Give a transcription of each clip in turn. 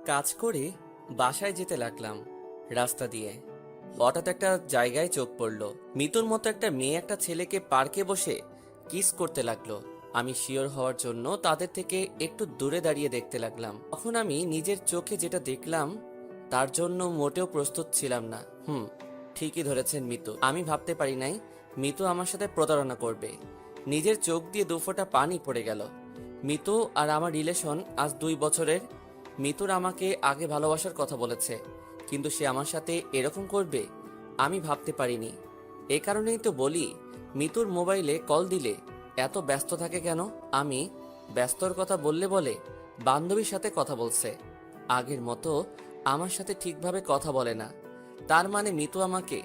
কাজ করে বাসায় যেতে লাগলাম। রাস্তা দিয়ে হঠাৎ একটা জায়গায় চোখ পড়লো। মিতুর মতো একটা মেয়ে একটা ছেলেকে পার্কে বসে কিস করতে লাগলো। আমি শিওর হওয়ার জন্য তাদের থেকে একটু দূরে দাঁড়িয়ে দেখতে লাগলাম। তখন আমি নিজের চোখে যেটা দেখলাম তার জন্য মোটেও প্রস্তুত ছিলাম না। ঠিকই ধরেছেন মিতু। আমি ভাবতে পারি নাই মিতু আমার সাথে প্রতারণা করবে। নিজের চোখ দিয়ে দুফোঁটা পানি পড়ে গেল। মিতু আর আমার রিলেশন আজ 2 বছরের। মিতুর আমাকে আগে ভালোবাসার কথা বলেছে, কিন্তু সে আমার সাথে এরকম করবে আমি ভাবতে পারিনি। এ কারণেই তো বলি, মিতুর মোবাইলে কল দিলে এত ব্যস্ত থাকে কেন? আমি ব্যস্তর কথা বললে বলে বান্ধবীর সাথে কথা বলছে, আগের মতো আমার সাথে ঠিকভাবে কথা বলে না। তার মানে মিতু আমাকে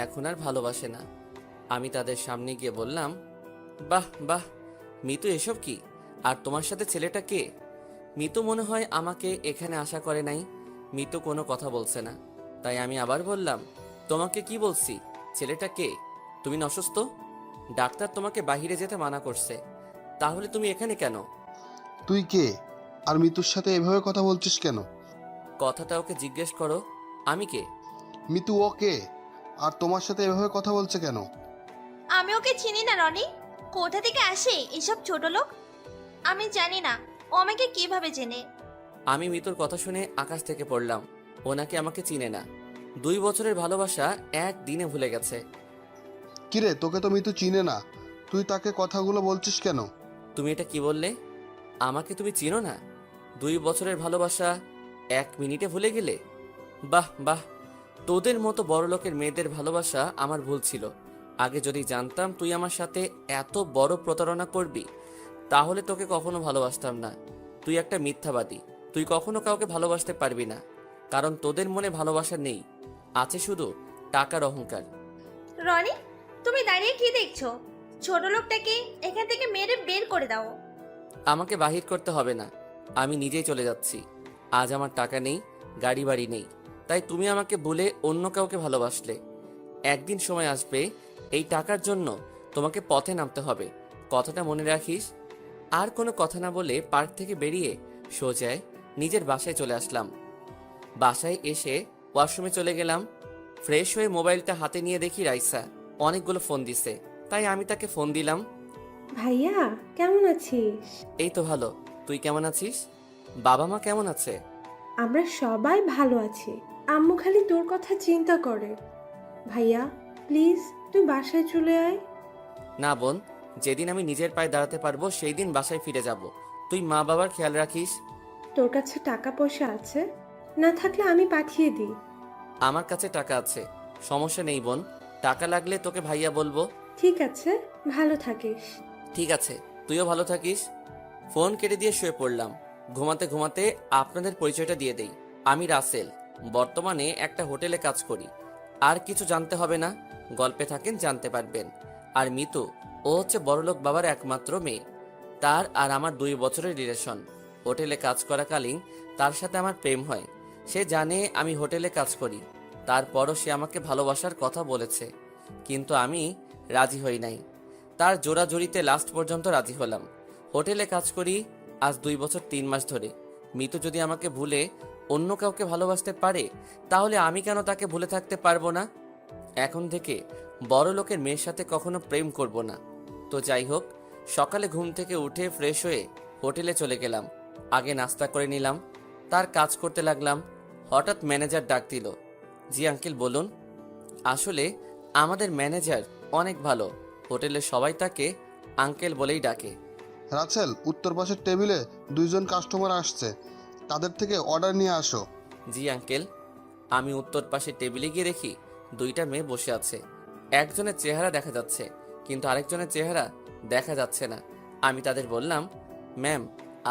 এখন আর ভালোবাসে না। আমি তাদের সামনে গিয়ে বললাম, বাহ বাহ মিতু, এসব কি? আর তোমার সাথে ছেলেটা কে? মিতু মনে হয় আমাকে এখানে আশা করে নাই। মিতু কোনো কথা বলছে না। তাই আমি আবার বললাম, তোমাকে কি বলছি? ছেলেটা কে? তুমি না অসুস্থ? ডাক্তার তোমাকে বাইরে যেতে মানা করছে, তাহলে তুমি এখানে কেন? তুই কে? আর মিতুর সাথে এভাবে কথা বলছিস কেন? কথাটা ওকে জিজ্ঞেস করো, আমি কে? মিতু ও কে? আর তোমার সাথে এভাবে কথা বলছে কেন? আমি ওকে চিনি না রনি। কোথা থেকে আসে এসব ছোট লোক? আমি জানি না ও আমাকে কিভাবে চেনে। আমি মিতুর কথা শুনে আকাশ থেকে পড়লাম। ও নাকি আমাকে চিনে না। 2 বছরের ভালোবাসা একদিনে ভুলে গেছে। কিরে, তোকে তো মিতু চিনে না, তুই তাকে কথাগুলো বলছিস কেন? তুমি এটা কি বললে? আমাকে তুমি চিনো না? 2 বছরের ভালোবাসা 1 মিনিটে ভুলে গেলে? বাহ বাহ, তোদের মতো বড় লোকের মেয়েদের ভালোবাসা আমার ভুল ছিল। আগে যদি জানতাম তুই আমার সাথে এত বড় প্রতারণা করবি, তাহলে তোকে কখনো ভালোবাসতাম না। তুই একটা মিথ্যাবাদী। তুই কখনো কাউকে ভালোবাসতে পারবি না, কারণ তোদের মনে ভালোবাসা নেই, আছে শুধু টাকার অহংকার। রনি, তুমি দাঁড়িয়ে কি দেখছো? ছোট লোকটাকে এখান থেকে মেরে বের করে দাও। আমাকে বাহির করতে হবে না, আমি নিজেই চলে যাচ্ছি। আজ আমার টাকা নেই, গাড়ি বাড়ি নেই, তাই তুমি আমাকে ভুলে অন্য কাউকে ভালোবাসলে। একদিন সময় আসবে এই টাকার জন্য তোমাকে পথে নামতে হবে, কথাটা মনে রাখিস। আর কোনো কথা না বলে পার্ক থেকে বেরিয়ে সোজায় নিজের বাসায় চলে আসলাম। বাসায় এসে ওয়াশরুমে চলে গেলাম। ফ্রেশ হয়ে মোবাইলটা হাতে নিয়ে দেখি রাইসা অনেকগুলো ফোন দিছে, তাই আমি তাকে ফোন দিলাম। ভাইয়া, কেমন আছিস? এই তো ভালো, তুই কেমন আছিস? বাবা মা কেমন আছে? আমরা সবাই ভালো আছি। আম্মু খালি তোর কথা চিন্তা করে। ভাইয়া, প্লিজ তুই বাসায় চলে আয়। না বোন, যেদিন আমি নিজের পায়ে দাঁড়াতে পারবো সেই দিন বাসায় ফিরে যাব। তুই মা বাবার খেয়াল রাখিস। তোর কাছে টাকা পয়সা আছে? না থাকলে আমি পাঠিয়ে দিই। আমার কাছে টাকা আছে, সমস্যা নেই বোন। টাকা লাগলে তোকে ভাইয়া বলবো। ঠিক আছে, ভালো থাকিস। ঠিক আছে, তুইও ভালো থাকিস। ফোন কেটে দিয়ে শুয়ে পড়লাম। ঘুমাতে ঘুমাতে আপনাদের পরিচয়টা দিয়ে দেই। আমি রাসেল, বর্তমানে একটা হোটেলে কাজ করি। আর কিছু জানতে হবে না, গল্পে থাকেন জানতে পারবেন। আর মিতু, ও হচ্ছে বড়লোক বাবার একমাত্র মেয়ে। তার আর আমার 2 বছরের রিলেশন। হোটেলে কাজ করাকালীন তার সাথে আমার প্রেম হয়। সে জানে আমি হোটেলে কাজ করি, তারপরও সে আমাকে ভালোবাসার কথা বলেছে, কিন্তু আমি রাজি হই নাই। তার জোড়াজড়িতে লাস্ট পর্যন্ত রাজি হলাম। হোটেলে কাজ করি আজ 2 বছর 3 মাস ধরে। মিতু যদি আমাকে ভুলে অন্য কাউকে ভালোবাসতে পারে, তাহলে আমি কেন তাকে ভুলে থাকতে পারবো না? এখন থেকে বড় লোকের মেয়ের সাথে কখনো প্রেম করব না। তো যাই হোক, সকালে ঘুম থেকে উঠে ফ্রেশ হয়ে হোটেলে চলে গেলাম। আগে নাস্তা করে নিলাম, তার কাজ করতে লাগলাম। হঠাৎ ম্যানেজার ডাক দিল। জি আঙ্কেল, বলুন। আসলে আমাদের ম্যানেজার অনেক ভালো, হোটেলের সবাই তাকে আঙ্কেল বলেই ডাকে। রাসেল, উত্তর পাশের টেবিলে 2জন কাস্টমার আসছে, তাদের থেকে অর্ডার নিয়ে আসো। জি আঙ্কেল। আমি উত্তর পাশে টেবিলে গিয়ে দেখি 2টা মেয়ে বসে আছে। একজনের চেহারা দেখা যাচ্ছে, কিন্তু আরেকজনের চেহারা দেখা যাচ্ছে না। আমি তাদের বললাম, ম্যাম,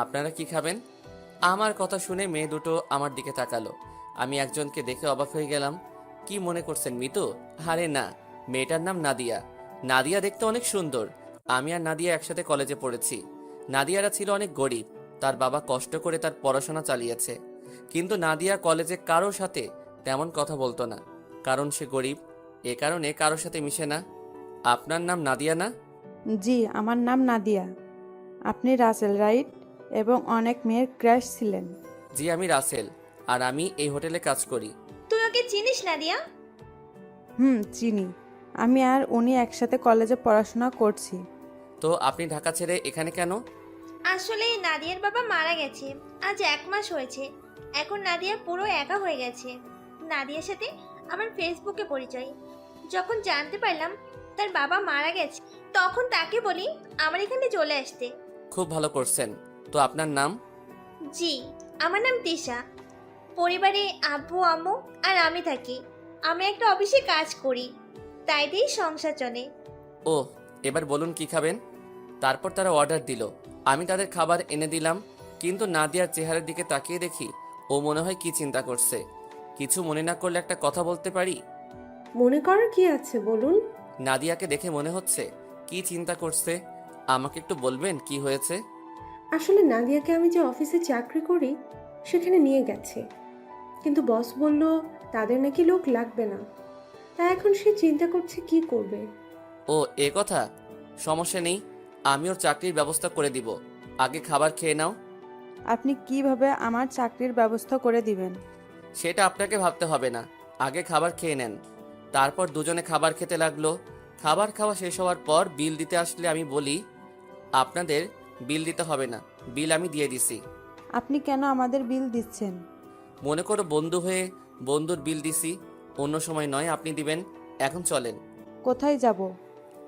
আপনারা কি খাবেন? আমার কথা শুনে মেয়ে দুটো আমার দিকে তাকালো। আমি একজনকে দেখে অবাক হয়ে গেলাম। কি মনে করছেন মিতু? আরে না, মেয়েটার নাম নাদিয়া। নাদিয়া দেখতে অনেক সুন্দর। আমি আর নাদিয়া একসাথে কলেজে পড়েছি। নাদিয়ারা ছিল অনেক গরিব, তার বাবা কষ্ট করে তার পড়াশোনা চালিয়েছে। কিন্তু নাদিয়া কলেজে কারোর সাথে তেমন কথা বলতো না, কারণ সে গরিব। এ কারণে কারোর সাথে মিশে না। আপনার নাম নাদিয়া না? জি, আমার নাম নাদিয়া। আপনি রাসেল, রাইট? এবং অনেক মেয়ের ক্রাশ ছিলেন। জি, আমি রাসেল। আর আমি এই হোটেলে কাজ করি। তুই ওকে চিনিস নাদিয়া? চিনি। আমি আর উনি একসাথে কলেজে পড়াশোনা করছি। তো আপনি ঢাকা ছেড়ে এখানে কেন? আসলে নাদিয়ার বাবা মারা গেছে, আজ 1 মাস হয়েছে। এখন নাদিয়া পুরো একা হয়ে গেছে। নাদিয়ার সাথে আমার ফেসবুকে পরিচয়। যখন জানতে পারলাম তার বাবা মারা গেছে, তখন তাকে বলি আমার এখানে চলে আসতে। খুব ভালো করছেন। তো আপনার নাম? জি, আমার নাম তিশা। পরিবারে আব্বু আম্মু আর আমি থাকি। আমি একটা অফিসে কাজ করি, তাই দিয়েই সংসার চলে। ও, এবার বলুন কি খাবেন। তারপর তারা অর্ডার দিল। আমি তাদের খাবার এনে দিলাম, কিন্তু নাদিয়ার চেহারার দিকে তাকিয়ে দেখি ও মনে হয় কি চিন্তা করছে। কিছু মনে না করলে একটা কথা বলতে পারি? মনে করার কি আছে বলুন। নাদিয়াকে দেখে মনে হচ্ছে কি চিন্তা করছে। আমাকে একটু বলবেন কি হয়েছে? আসলে নাদিয়াকে আমি যে অফিসে চাকরি করি সেখানে নিয়ে গেছে, কিন্তু বস বলল তাদের নাকি লোক লাগবে না। তাই এখন সে চিন্তা করছে কি করবে। ও, এ কথা। সমস্যা নেই, আমি ওর চাকরির ব্যবস্থা করে দিব। আগে খাবার খেয়ে নাও। আপনি কিভাবে আমার চাকরির ব্যবস্থা করে দিবেন? সেটা আপনাকে ভাবতে হবে না, আগে খাবার খেয়ে নেন। তারপর দুজনে খাবার খেতে লাগলো। খাবার খাওয়া শেষ হওয়ার পর বিল দিতে আসলে আমি বলি, আপনাদের বিল দিতে হবে না, বিল আমি দিয়ে দিছি। আপনি কেন আমাদের বিল দিচ্ছেন? মনে করো বন্ধু হয়ে বন্ধুর বিল দিছি, অন্য সময় নয়, আপনি দিবেন। এখন চলেন। কোথায় যাব?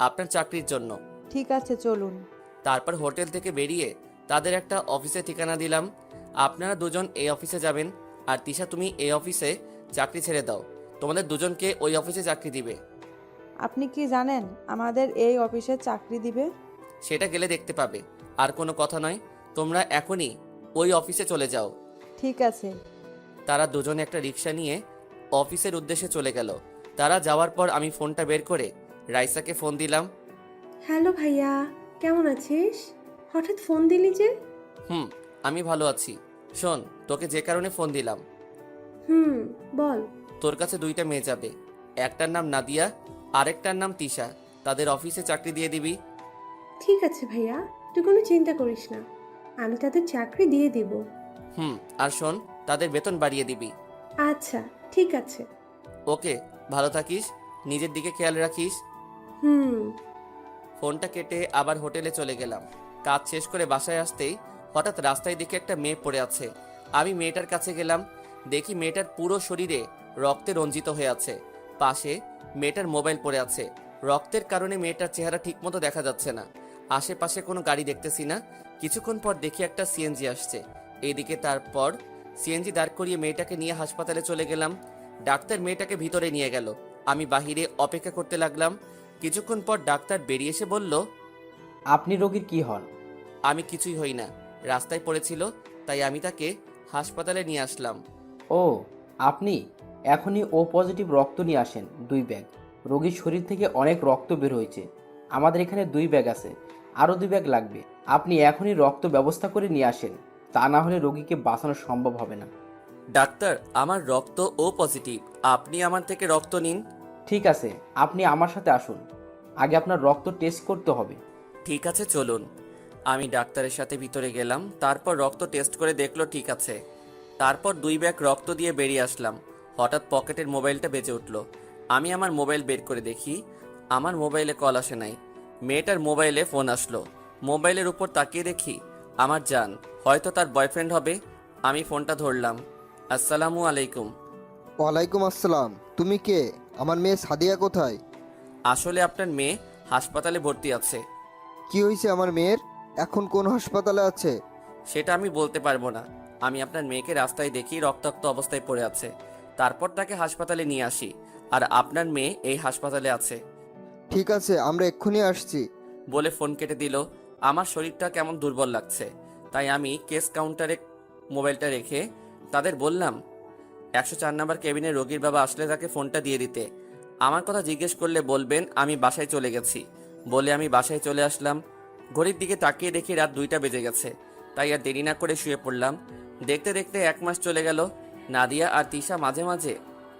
আপনার চাকরির জন্য। ঠিক আছে, চলুন। তারপর হোটেল থেকে বেরিয়ে তাদের একটা অফিসে ঠিকানা দিলাম। আপনারা দুজন এই অফিসে যাবেন, আর তিশা তুমি এই অফিসে চাকরি ছেড়ে দাও। তোমাদের দুজনকে ওই অফিসে চাকরি দিবে। আপনি কি জানেন আমাদের এই অফিসে চাকরি দিবে? সেটা গেলে দেখতে পাবে। আর কোনো কথা নয়, তোমরা এখনই ওই অফিসে চলে যাও। ঠিক আছে। তারা দুজনে একটা রিক্সা নিয়ে অফিসের উদ্দেশ্যে চলে গেল। তারা যাওয়ার পর আমি ফোনটা বের করে রাইসাকে ফোন দিলাম। হ্যালো ভাইয়া, কেমন আছিস? হঠাৎ ফোন দিলি যে? আমি ভালো আছি। শোন, তোকে যে কারণে ফোন দিলাম, বল। তোর কাছে 2টা মেয়ে যাবে। একটার নাম নাদিয়া, আরেকটার নাম তিশা। তাদের অফিসে চাকরি দিয়ে দিবি। ঠিক আছে ভাইয়া, তুই কোনো চিন্তা করিস না, আমি তাদের চাকরি দিয়ে দিব। আর শোন, তাদের বেতন বাড়িয়ে দিবি। আচ্ছা, ঠিক আছে। ওকে, ভালো থাকিস, নিজের দিকে খেয়াল রাখিস। হুম। ফোনটা কেটে আবার হোটেলে চলে গেলাম। কাজ শেষ করে বাসায় আসতেই হঠাৎ রাস্তায় দেখে একটা মেয়ে পড়ে আছে। আমি মেয়েটার কাছে গেলাম, দেখি মেয়েটার পুরো শরীরে রক্তে রঞ্জিত হয়ে আছে। পাশে মেয়েটার মোবাইল পড়ে আছে। রক্তের কারণে মেয়েটার চেহারা ঠিকমতো দেখা যাচ্ছে না। আশেপাশে কোনো গাড়ি দেখতেছি না। কিছুক্ষণ পর দেখি একটা সিএনজি আসছে এইদিকে। তারপর সিএনজি দাঁড় করিয়ে মেয়েটাকে নিয়ে হাসপাতালে চলে গেলাম। ডাক্তার মেয়েটাকে ভিতরে নিয়ে গেল। আমি বাহিরে অপেক্ষা করতে লাগলাম। কিছুক্ষণ পর ডাক্তার বেরিয়ে এসে বলল, আপনি রোগীর কি হন? আমি কিছুই হই না, রাস্তায় পড়েছিল, তাই আমি তাকে হাসপাতালে নিয়ে আসলাম। ও, আপনি এখনই ও পজিটিভ রক্ত নিয়ে আসেন 2 ব্যাগ। রোগীর শরীর থেকে অনেক রক্ত বের হয়েছে। আমাদের এখানে 2 ব্যাগ আছে, আরও 2 ব্যাগ লাগবে। আপনি এখনই রক্ত ব্যবস্থা করে নিয়ে আসেন, তা না হলে রোগীকে বাঁচানো সম্ভব হবে না। ডাক্তার, আমার রক্ত ও পজিটিভ, আপনি আমার থেকে রক্ত নিন। ঠিক আছে, আপনি আমার সাথে আসুন, আগে আপনার রক্ত টেস্ট করতে হবে। ঠিক আছে, চলুন। আমি ডাক্তারের সাথে ভিতরে গেলাম। তারপর রক্ত টেস্ট করে দেখলো ঠিক আছে। তারপর 2 ব্যাগ রক্ত দিয়ে বেরিয়ে আসলাম। হঠাৎ পকেটের মোবাইলটা বেজে উঠল। আমি আমার মোবাইল বের করে দেখি আমার মোবাইলে কল আসে নাই। মেয়েটার মোবাইলে ফোন আসলো। মোবাইলের উপর তাকিয়ে দেখি আমার জান, হয়তো তার বয়ফ্রেন্ড হবে। আমি ফোনটা ধরলাম। আসসালামু আলাইকুম। ওয়ালাইকুম আসসালাম। তুমি কে? আমার মেয়ে সাদিয়া কোথায়? আসলে আপনার মেয়ে হাসপাতালে ভর্তি আছে। কি হয়েছে আমার মেয়ের? এখন কোন হাসপাতালে আছে? সেটা আমি বলতে পারবো না। আমি আপনার মেয়েকে রাস্তায় দেখি রক্তাক্ত অবস্থায় পড়ে আছে। তারপর তাকে হাসপাতালে নিয়ে আসি, আর আপনার মেয়ে এই হাসপাতালে আছে। ঠিক আছে, আমরা এক্ষুনি আসছি। বলে ফোন কেটে দিল। আমার শরীরটা কেমন দুর্বল লাগছে, তাই আমি কেস কাউন্টারে মোবাইলটা রেখে তাদের বললাম 104 নম্বর কেবিনে রোগীর বাবা আসলে তাকে ফোনটা দিয়ে দিতে। আমার কথা জিজ্ঞেস করলে বলবেন আমি বাসায় চলে গেছি। বলে আমি বাসায় চলে আসলাম। ঘড়ির দিকে তাকিয়ে দেখি রাত 2টা বেজে গেছে, তাই আর দেরি না করে শুয়ে পড়লাম। দেখতে দেখতে 1 মাস চলে গেল। নাদিয়া আর তিশা মাঝে মাঝে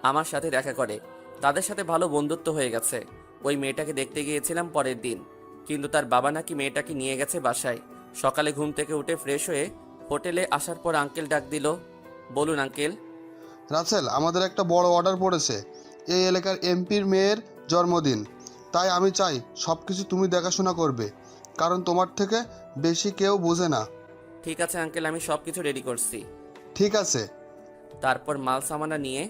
আমার সাথে দেখা করে। তাদের সাথে ভালো বন্ধুত্ব হয়ে গেছে। ওই মেয়েটাকে দেখতে গিয়েছিলাম পরের দিন, কিন্তু তার বাবা নাকি মেয়েটাকে নিয়ে গেছে বাসায়। সকালে ঘুম থেকে উঠে ফ্রেশ হয়ে হোটেলে আসার পর আঙ্কেল ডাক দিল। বলুন আঙ্কেল। রাসেল, আমাদের একটা বড় অর্ডার পড়েছে। এই এলাকার এমপির মেয়ের জন্মদিন, তাই আমি চাই সব কিছু তুমি দেখাশোনা করবে, কারণ তোমার থেকে বেশি কেউ বোঝে না। ঠিক আছে আঙ্কেল, আমি সব কিছু রেডি করছি। ঠিক আছে। তারপর মাল সামানা নিয়ে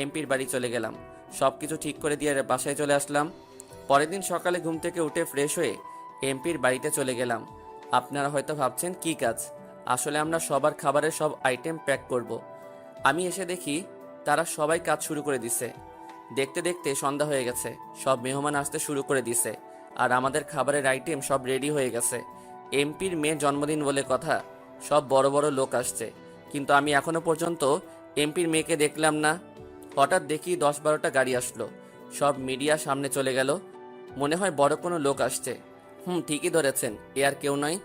এমপির বাড়ি চলে গেলাম। সব কিছু ঠিক করে দিয়ে বাসায় চলে আসলাম। পরের দিন সকালে ঘুম থেকে উঠে ফ্রেশ হয়ে এমপির বাড়িতে চলে গেলাম। আপনারা হয়তো ভাবছেন কী কাজ, আসলে আমরা সবার খাবারের সব আইটেম প্যাক করব। আমি এসে দেখি তারা সবাই কাজ শুরু করে দিছে। দেখতে দেখতে সন্ধ্যা হয়ে গেছে, সব মেহমান আসতে শুরু করে দিছে, আর আমাদের খাবারের আইটেম সব রেডি হয়ে গেছে। এমপির মেয়ের জন্মদিন বলে কথা, সব বড় বড় লোক আসছে, কিন্তু আমি এখনো পর্যন্ত এমপির মেয়েকে দেখলাম না। হঠাৎ দেখি 10-12টা গাড়ি আসলো, সব মিডিয়া সামনে চলে গেল। মনে হয় বড় কোনো লোক আসছে। ঠিকই ধরেছেন, এ আর কেউ নয়,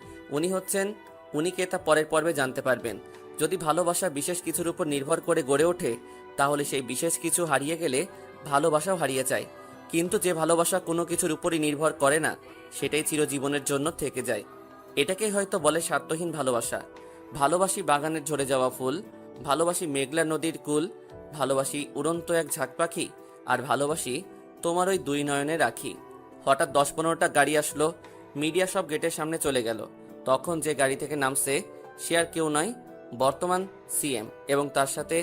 উনি কে তা পরের পর্বে জানতে পারবেন। যদি ভালোবাসা বিশেষ কিছুর উপর নির্ভর করে গড়ে ওঠে, তাহলে সেই বিশেষ কিছু হারিয়ে গেলে ভালোবাসাও হারিয়ে যায়। কিন্তু যে ভালোবাসা কোনো কিছুর উপরই নির্ভর করে না, সেটাই চিরজীবনের জন্য থেকে যায়। এটাকেই হয়তো বলে স্বার্থহীন ভালোবাসা। ভালোবাসি বাগানের ঝরে যাওয়া ফুল, ভালোবাসি মেঘলা নদীর কুল, ভালোবাসি উড়ন্ত এক ঝাঁক পাখি, আর ভালোবাসি তোমার ওই দুই নয়নে রাখি। হঠাৎ 10-15টা গাড়ি আসলো, মিডিয়া সব গেটের সামনে চলে গেল। তখন যে গাড়ি থেকে নামছে সে আর কেউ নয়, বর্তমান সিএম, এবং তার সাথে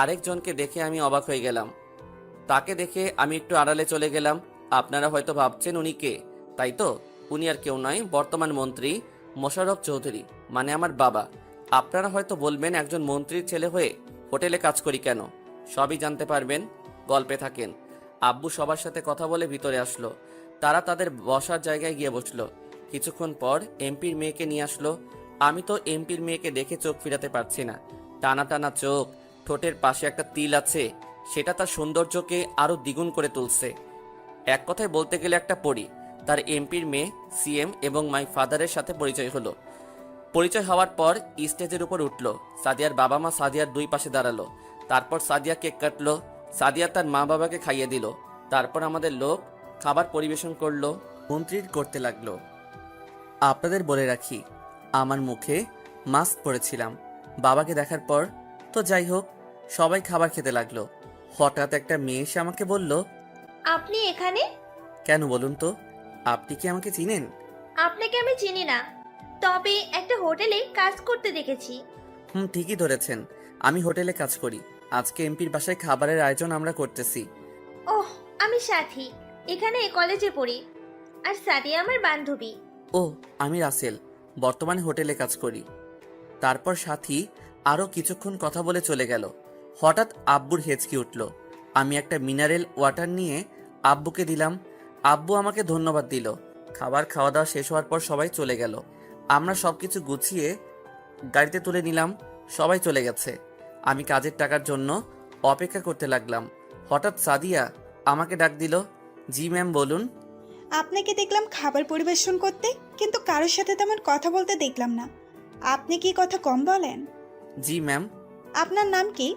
আরেকজনকে দেখে আমি অবাক হয়ে গেলাম। তাকে দেখে আমি একটু আড়ালে চলে গেলাম। আপনারা হয়তো ভাবছেন উনি কে, তাই তো? উনি আর কেউ নয়, বর্তমান মন্ত্রী মোশাররফ চৌধুরী, মানে আমার বাবা। আপনারা হয়তো বলবেন একজন মন্ত্রীর ছেলে হয়ে হোটেলে কাজ করি কেন? সবই জানতে পারবেন, গল্পে থাকেন। আব্বু সবার সাথে কথা বলে ভিতরে আসলো। তারা তাদের বসার জায়গায় গিয়ে বসলো। কিছুক্ষণ পর এমপির মেয়েকে নিয়ে আসলো। আমি তো এমপির মেয়েকে দেখে চোখ ফিরাতে পারছি না। টানা টানা চোখ, ঠোঁটের পাশে একটা তিল আছে, সেটা তার সৌন্দর্যকে আরো দ্বিগুণ করে তুলছে। এক কথায় বলতে গেলে একটা পরী। তার এমপির মেয়ে সিএম এবং মাই ফাদারের সাথে পরিচয় হলো। পরিচয় হওয়ার পর স্টেজের উপর উঠলো। সাদিয়ার বাবা মা সাদিয়ার দুই পাশে দাঁড়ালো। তারপর সাদিয়া কেক কাটলো। সাদিয়া তার মা বাবাকে খাইয়ে দিল। তারপর আমাদের লোক খাবার পরিবেশন করলো। মন্ত্রীর করতে লাগলো। আপনাদের বলে রাখি, আমার মুখে মাস্ক পরেছিলাম বাবাকে দেখার পর। তো যাই হোক, সবাই খাবার খেতে লাগলো। হঠাৎ একটা মেয়ে এসে আমাকে বলল, আপনি এখানে? কেন বলুন তো, আপনি কি আমাকে চিনেন? আপনাকে আমি চিনি না, তবে একটা হোটেলে কাজ করতে দেখেছি। ঠিকই ধরেছেন, আমি হোটেলে কাজ করি। আজকে এমপির বাসায় খাবারের আয়োজন আমরা করতেছি। ওহ, আমি সাথী, এখানে কলেজে পড়ি। আর সাদিয়া আমার বান্ধবী। ও, আমি রাসেল, বর্তমানে হোটেলে কাজ করি। তারপর সাথী আরও কিছুক্ষণ কথা বলে চলে গেল। হঠাৎ আব্বুর হেঁচকি উঠল। আমি একটা মিনারেল ওয়াটার নিয়ে আব্বুকে দিলাম। আব্বু আমাকে ধন্যবাদ দিল। খাবার খাওয়া দাওয়া শেষ হওয়ার পর সবাই চলে গেল। আমরা সবকিছু গুছিয়ে গাড়িতে তুলে নিলাম। সবাই চলে গেছে। আমি কাজের টাকার জন্য অপেক্ষা করতে লাগলাম। হঠাৎ সাদিয়া আমাকে ডাক দিল। জি ম্যাম, বলুন। আপনাকে দেখলাম খাবার পরিবেশন করতে, কিন্তু কারোর সাথে তেমন কথা বলতে দেখলাম না। আপনি কি কথা কম বলেন? জি ম্যাম। আপনার নাম কি?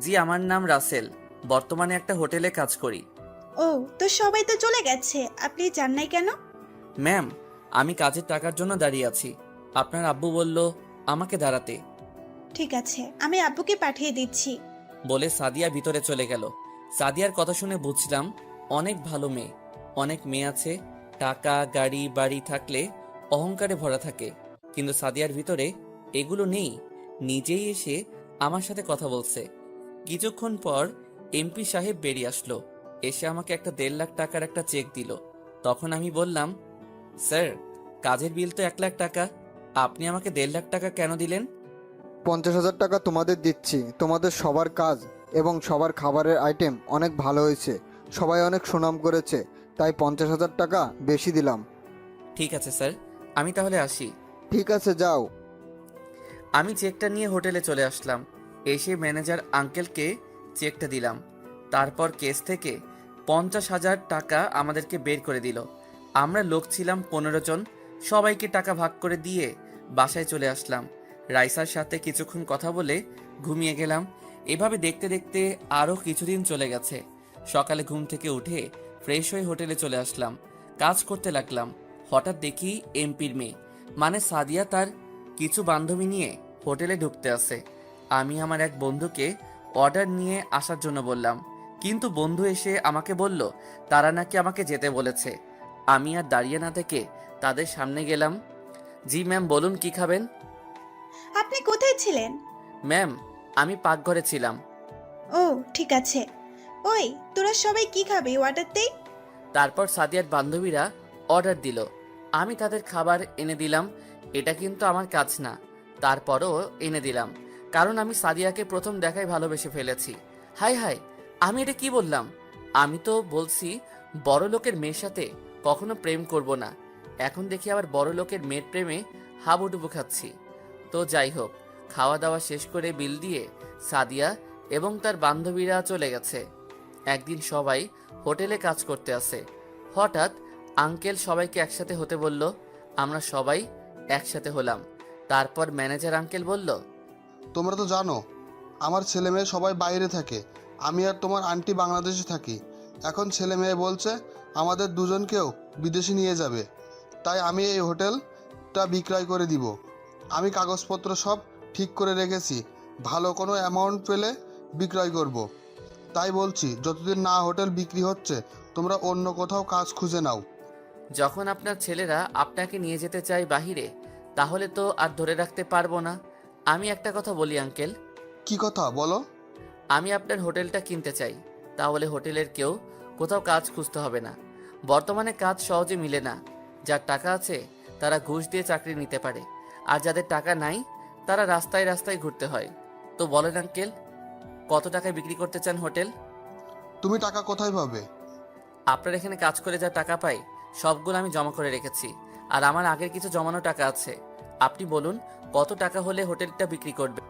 জি, আমার নাম রাসেল, বর্তমানে একটা হোটেলে কাজ করি। ও, তো সবাই তো চলে গেছে, আপনি যান নাই কেন? ম্যাম, আমি কাজের টাকার জন্য দাঁড়িয়ে আছি। আপনার আব্বু বলল আমাকে দাঁড়াতে। ঠিক আছে, আমি আব্বুকে পাঠিয়ে দিচ্ছি। বলে সাদিয়া ভিতরে চলে গেল। সাদিয়ার কথা শুনে বুঝলাম অনেক ভালো মেয়ে। অনেক মেয়ে আছে, টাকা গাড়ি বাড়ি থাকলে অহংকারে ভরা থাকে, কিন্তু সাদিয়ার ভিতরে এগুলো নেই। নিজেই এসে আমার সাথে কথা বলছে। কিছুক্ষণ পর এমপি সাহেব বেরিয়ে আসলো। এসে আমাকে একটা 1.5 লাখ টাকার একটা চেক দিল। তখন আমি বললাম, স্যার, কাজের বিল তো 1 লাখ টাকা, আপনি আমাকে 1.5 লাখ টাকা কেন দিলেন? 50,000 টাকা তোমাদের দিচ্ছি। তোমাদের সবার কাজ এবং সবার খাবারের আইটেম অনেক ভালো হয়েছে, সবাই অনেক সুনাম করেছে, তাই 50,000 টাকা বেশি দিলাম। ঠিক আছে স্যার, আমি তাহলে আসি। ঠিক আছে, যাও। আমি চেকটা নিয়ে হোটেলে চলে আসলাম। এসে ম্যানেজার আঙ্কেলকে চেকটা দিলাম। তারপর কেস থেকে 50,000 টাকা আমাদেরকে বের করে দিল। আমরা লোক ছিলাম 15 জন। সবাইকে টাকা ভাগ করে দিয়ে বাসায় চলে আসলাম। রাইসার সাথে কিছুক্ষণ কথা বলে ঘুমিয়ে গেলাম। এভাবে দেখতে দেখতে আরও কিছুদিন চলে গেছে। সকালে ঘুম থেকে উঠে ফ্রেশ হয়ে হোটেলে চলে আসলাম। কাজ করতে লাগলাম। হঠাৎ দেখি এমপির মেয়ে, মানে সাদিয়া, তার কিছু বান্ধবী নিয়ে হোটেলে ঢুকতে আসে। আমি আমার এক বন্ধুকে অর্ডার নিয়ে আসার জন্য বললাম, কিন্তু বন্ধু এসে আমাকে বলল তারা নাকি আমাকে যেতে বলেছে। আমি আর দাঁড়িয়ে না থেকে তাদের সামনে গেলাম। জি ম্যাম, বলুন কি খাবেন? আপনি কোথায় ছিলেন? ম্যাম, আমি পাকঘরে ছিলাম। ও ঠিক আছে। ওই তোরা সবাই কি খাবে অর্ডার দেই? তারপর সাদিয়ার বান্ধবীরা অর্ডার দিল, আমি তাদের খাবার এনে দিলাম। এটা কিন্তু আমার কাজ না, তারপরও এনে দিলাম, কারণ আমি সাদিয়াকে প্রথম দেখায় ভালোবেসে ফেলেছি। হাই হাই, আমি এটা কি বললাম? আমি তো বলছি বড় লোকের মেয়ের সাথে কখনো প্রেম করব না। এখন দেখি আবার বড় লোকের মেয়ের প্রেমে হাবুডুবু খাচ্ছি। তো যাই হোক, খাওয়া দাওয়া শেষ করে বিল দিয়ে সাদিয়া এবং তার বান্ধবীরা চলে গেছে। একদিন সবাই হোটেলে কাজ করতে আসে। হঠাৎ আঙ্কেল সবাইকে একসাথে হতে বলল। আমরা সবাই একসাথে হলাম। তারপর ম্যানেজার আঙ্কেল বলল, তোমরা তো জানো আমার ছেলে মেয়ে সবাই বাইরে থাকে, আমি আর তোমার আন্টি বাংলাদেশে থাকি। এখন ছেলে মেয়ে বলছে আমাদের দুজনকেও বিদেশে নিয়ে যাবে, তাই আমি এই হোটেলটা বিক্রয় করে দিব। আমি কাগজপত্র সব ঠিক করে রেখেছি, ভালো কোনো অ্যামাউন্ট পেলে বিক্রয় করব। তাই বলছি যতদিন না হোটেল বিক্রি হচ্ছে তোমরা অন্য কোথাও কাজ খুঁজে নাও। যখন আপনার ছেলেরা আপনাকে নিয়ে যেতে চায় বাহিরে, তাহলে তো আর ধরে রাখতে পারবো না। আমি একটা কথা বলি আঙ্কেল, কি কথা বলো? আমি আপনার হোটেলটা কিনতে চাই, তাহলে হোটেলের কেউ কোথাও কাজ খুঁজতে হবে না। বর্তমানে কাজ সহজে মিলে না। যার টাকা আছে তারা ঘুষ দিয়ে চাকরি নিতে পারে, আর যাদের টাকা নাই তারা রাস্তায় রাস্তায় ঘুরতে হয়। তো বলেন আঙ্কেল, কত টাকায় বিক্রি করতে চান হোটেল? তুমি টাকা কোথায় পাবে? আপনার এখানে কাজ করে যা টাকা পাই সবগুলো আমি জমা করে রেখেছি, আর আমার আগের কিছু জমানো টাকা আছে। আপনি বলুন কত টাকা হলে হোটেলটা বিক্রি করবে?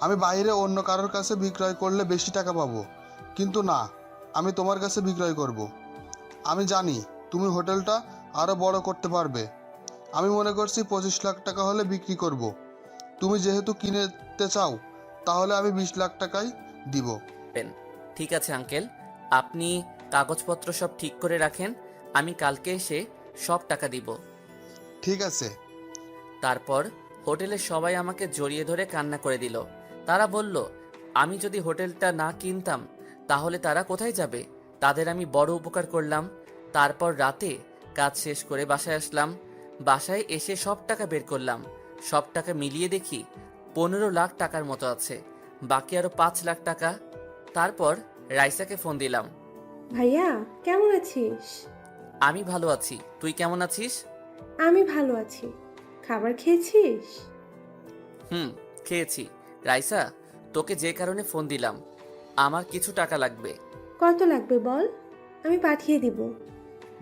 আমি বাইরে অন্য কারোর কাছে বিক্রয় করলে বেশি টাকা পাবো, কিন্তু না, আমি তোমার কাছে বিক্রয় করব। আমি জানি তুমি হোটেলটা আরও বড় করতে পারবে। আমি মনে করছি 25 লাখ টাকা হলে বিক্রি করব। তুমি যেহেতু কিনতে চাও তাহলে আমি 20 লাখ টাকাই দিব। ঠিক আছে আঙ্কেল, আপনি কাগজপত্র সব ঠিক করে রাখেন, আমি কালকে এসে সব টাকা দিব। ঠিক আছে। তারপর হোটেলের সবাই আমাকে জড়িয়ে ধরে কান্না করে দিল। তারা বলল আমি যদি হোটেলটা না কিনতাম তাহলে তারা কোথায় যাবে। তাদের আমি বড় উপকার করলাম। তারপর রাতে কাজ শেষ করে বাসায় আসলাম। বাসায় এসে সব টাকা বের করলাম। সব টাকা মিলিয়ে দেখি 15 লাখ টাকার মতো আছে, বাকি আরো 5 লাখ টাকা। তারপর রাইসাকে ফোন দিলাম। ভাইয়া কেমন আছিস? আমি ভালো আছি, তুই কেমন আছিস? আমি ভালো আছি। খাবার খেয়েছিস? খেয়েছি। রাইসা, তোকে যে কারণে ফোন দিলাম, আমার কিছু টাকা লাগবে। কত লাগবে বল, আমি পাঠিয়ে দিব।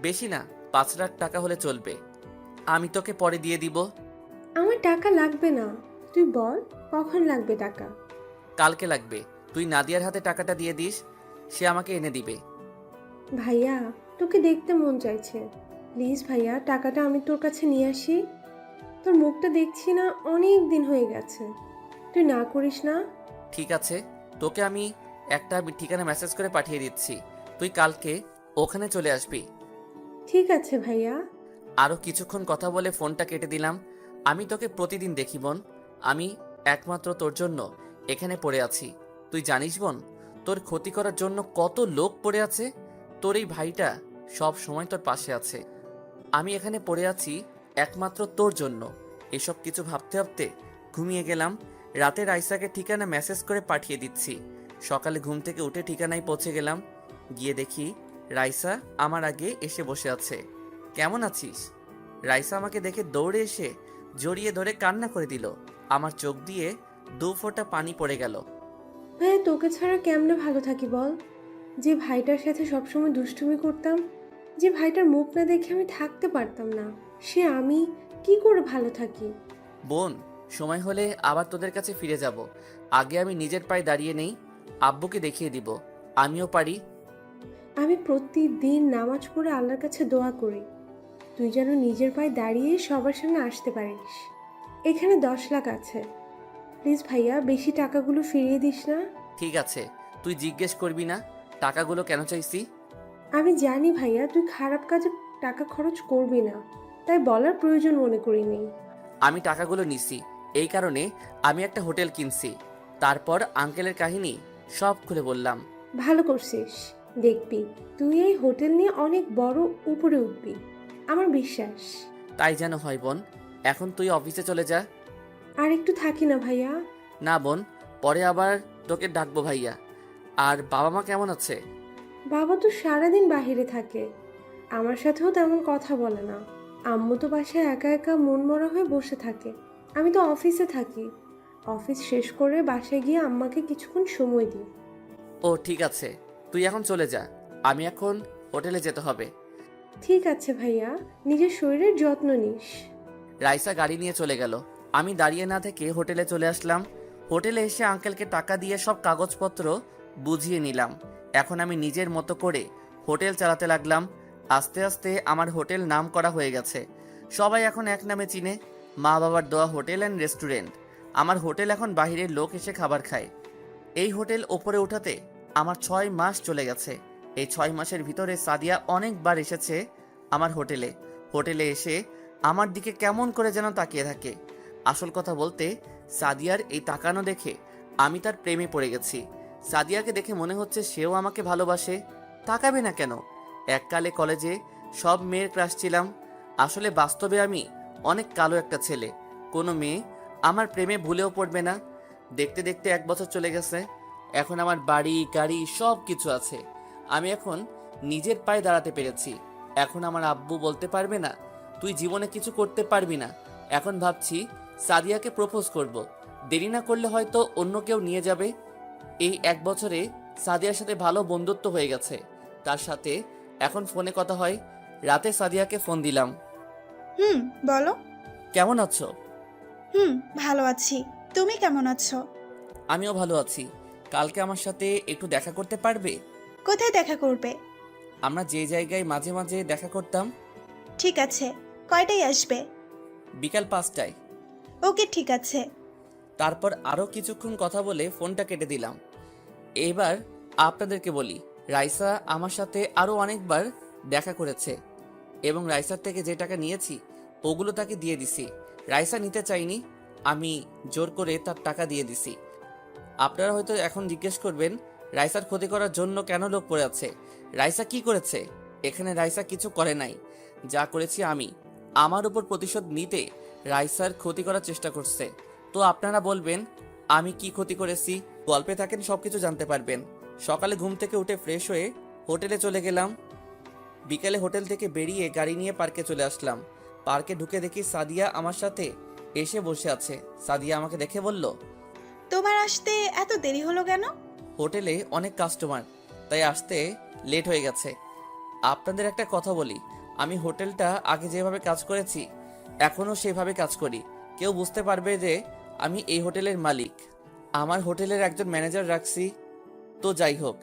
বেশি না, 5 লাখ টাকা হলে চলবে। আমি তোকে পরে দিয়ে দিব। আমার টাকা লাগবে না, তুই বল কখন লাগবে টাকা। কালকে লাগবে। তুই নাদিয়ার হাতে টাকাটা দিয়ে দিস, সে আমাকে এনে দিবে। ভাইয়া তোকে দেখতে মন চাইছে, প্লিজ ভাইয়া টাকাটা আমি তোর কাছে নিয়ে আসি। তোর মুখটা দেখছি না, অনেক দিন হয়ে গেছে, তুই না করিস না। ঠিক আছে, তোকে আমি একটা ঠিকানা মেসেজ করে পাঠিয়ে দিচ্ছি, তুই কালকে ওখানে চলে আসবি। ঠিক আছে ভাইয়া। আরও কিছুক্ষণ কথা বলে ফোনটা কেটে দিলাম। আমি তোকে প্রতিদিন দেখি বোন, আমি একমাত্র তোর জন্য এখানে পড়ে আছি। তুই জানিস বোন, তোর ক্ষতি করার জন্য কত লোক পড়ে আছে। তোর এই ভাইটা সব সময় তোর পাশে আছে। আমি এখানে পড়ে আছি একমাত্র তোর জন্য। এসব কিছু ভাবতে ভাবতে ঘুমিয়ে গেলাম। রাতে রাইসাকে ঠিকানা মেসেজ করে পাঠিয়ে দিচ্ছি। সকালে ঘুম থেকে উঠে ঠিকানায় পৌঁছে গেলাম। গিয়ে দেখি রাইসা আমার আগে এসে বসে আছে। কেমন আছিস? রাইসা আমাকে দেখে দৌড়ে এসে জড়িয়ে ধরে কান্না করে দিল। আমার চোখ দিয়ে 2 ফোঁটা পানি পড়ে গেল। ভাইয়া তোকে ছাড়া কেমনে ভালো থাকি বল। যে ভাইটার সাথে সবসময় দুষ্টুমি করতাম, যে ভাইটার মুখ না দেখে আমি থাকতে পারতাম না, সে আমি কি করে ভালো থাকি। বোন, সময় হলে আবার তোদের কাছে ফিরে যাব। আগে আমি নিজের পায়ে দাঁড়িয়ে নেই, আব্বুকে দেখিয়ে দিব আমিও পারি। আমি প্রতিদিন নামাজ পড়ে আল্লাহর কাছে দোয়া করি তুই যেন নিজের পায়ে দাঁড়িয়ে সবার সামনে আসতে পারিস। এখানে 10 লাখ আছে, প্লিজ ভাইয়া বেশি টাকাগুলো ফিরিয়ে দিস না। ঠিক আছে, তুই জিজ্ঞেস করবি না টাকাগুলো কেন চাইছি? আমি জানি ভাইয়া তুই খারাপ কাজে টাকা খরচ করবি না, তাই বলার প্রয়োজন মনে করিনি। আমি টাকাগুলো নিছি এই কারণে আমি একটা হোটেল কিনছি। তারপর আঙ্কেলের কাহিনী সব খুলে বললাম। ভালো করছিস। দেখবি তুই এই হোটেল নিয়ে অনেক বড় উপরে উঠবি, আমার বিশ্বাস। তাই যেন হয় বোন। এখন তুই অফিসে চলে যা। আর একটু থাকি না ভাইয়া? না বোন, পরে আবার তোকে ডাকবো ভাইয়া। আর বাবা মা কেমন আছে? বাবা তো সারাদিন বাইরে থাকে, আমার সাথেও তেমন কথা বলে না। আম্মু তো বাসায় একা একা মনমরা হয়ে বসে থাকে। আমি তো অফিসে থাকি, অফিস শেষ করে বাসায় গিয়ে আম্মাকে কিছুক্ষণ সময় দিই। ও ঠিক আছে, তুই এখন চলে যা। আমি এখন হোটেলে যেতে হবে। ঠিক আছে ভাইয়া, নিজের শরীরের যত্ন নিস। রাইসা গাড়ি নিয়ে চলে গেল। আমি দাঁড়িয়ে না থেকে হোটেলে চলে আসলাম। হোটেলে এসে আঙ্কেলকে টাকা দিয়ে সব কাগজপত্র বুঝিয়ে নিলাম। এখন আমি নিজের মতো করে হোটেল চালাতে লাগলাম। আস্তে আস্তে আমার হোটেল নাম করা হয়ে গেছে। সবাই এখন এক নামে চিনে, মা বাবার দেওয়া হোটেল অ্যান্ড রেস্টুরেন্ট। আমার হোটেল এখন বাইরের লোক এসে খাবার খায়। এই হোটেল ওপরে ওঠাতে আমার 6 মাস চলে গেছে। এই 6 মাসের ভিতরে সাদিয়া অনেকবার এসেছে আমার হোটেলে এসে আমার দিকে কেমন করে যেন তাকিয়ে থাকে। আসল কথা বলতে, সাদিয়ার এই তাকানো দেখে আমি তার প্রেমে পড়ে গেছি। সাদিয়াকে দেখে মনে হচ্ছে সেও আমাকে ভালোবাসে। তাকাবে না কেন? এককালে কলেজে সব মেয়ের ক্রাশ ছিলাম। আসলে বাস্তবে আমি অনেক কালো একটা ছেলে। কোনো মেয়ে আমার প্রেমে ভুলেও পড়বে না। দেখতে দেখতে 1 বছর চলে গেছে। এখন আমার বাড়ি গাড়ি সব কিছু আছে। আমি এখন নিজের পায়ে দাঁড়াতে পেরেছি। এখন আমার আব্বু বলতে পারবে না তুই জীবনে কিছু করতে পারবি না। এখন ভাবছি সাদিয়াকে প্রপোজ করব। দেরি না করলে হয়তো অন্য কেউ নিয়ে যাবে। এই 1 বছরে সাদিয়ার সাথে ভালো বন্ধুত্ব হয়ে গেছে। তার সাথে এখন ফোনে কথা হয়। রাতে সাদিয়াকে ফোন দিলাম। বলো। কেমন আছো? ভালো আছি। তুমি কেমন আছো? আমিও ভালো আছি। কালকে আমার সাথে একটু দেখা করতে পারবে? কোথায় দেখা করবে? আমরা যে জায়গায় মাঝে মাঝে দেখা করতাম। ঠিক আছে, কয়টায় আসবে? বিকাল 5টায়। ওকে, ঠিক আছে। তারপর আরও কিছুক্ষণ কথা বলে ফোনটা কেটে দিলাম। এবার আপনাদেরকে বলি, রাইসা আমার সাথে আরও অনেকবার দেখা করেছে এবং রাইসার থেকে যে টাকা নিয়েছি ওগুলো তাকে দিয়ে দিছি। রাইসা নিতে চাইনি, আমি জোর করে তার টাকা দিয়ে দিছি। আপনারা হয়তো এখন জিজ্ঞেস করবেন রাইসার ক্ষতি করার জন্য কেন লোক পড়ে আছে। রাইসা কি করেছে? এখানে রাইসা কিছু করে নাই। যা করেছি আমি, আমার উপর প্রতিশোধ নিতে রাইসার ক্ষতি করার চেষ্টা করছে। তো আপনারা বলবেন আমি কি ক্ষতি করেছি? গল্পে থাকেন সবকিছু জানতে পারবেন। সকালে ঘুম থেকে উঠে ফ্রেশ হয়ে হোটেলে চলে গেলাম। বিকেলে হোটেল থেকে বেরিয়ে গাড়ি নিয়ে পার্কে চলে আসলাম। পার্কে ঢুকে দেখি সাদিয়া আমার সাথে এসে বসে আছে। সাদিয়া আমাকে দেখে বলল, তোমার আসতে এত দেরি হলো কেন? হোটেলে অনেক কাস্টমার, তাই আসতে লেট হয়ে গেছে। আপনাদের একটা কথা বলি, আমি হোটেলটা আগে যেভাবে কাজ করেছি এখনও সেভাবে কাজ করি। কেউ বুঝতে পারবে যে আমি এই হোটেলের মালিক। আমার হোটেলের একজন ম্যানেজার রাখছি। তো যাই হোক,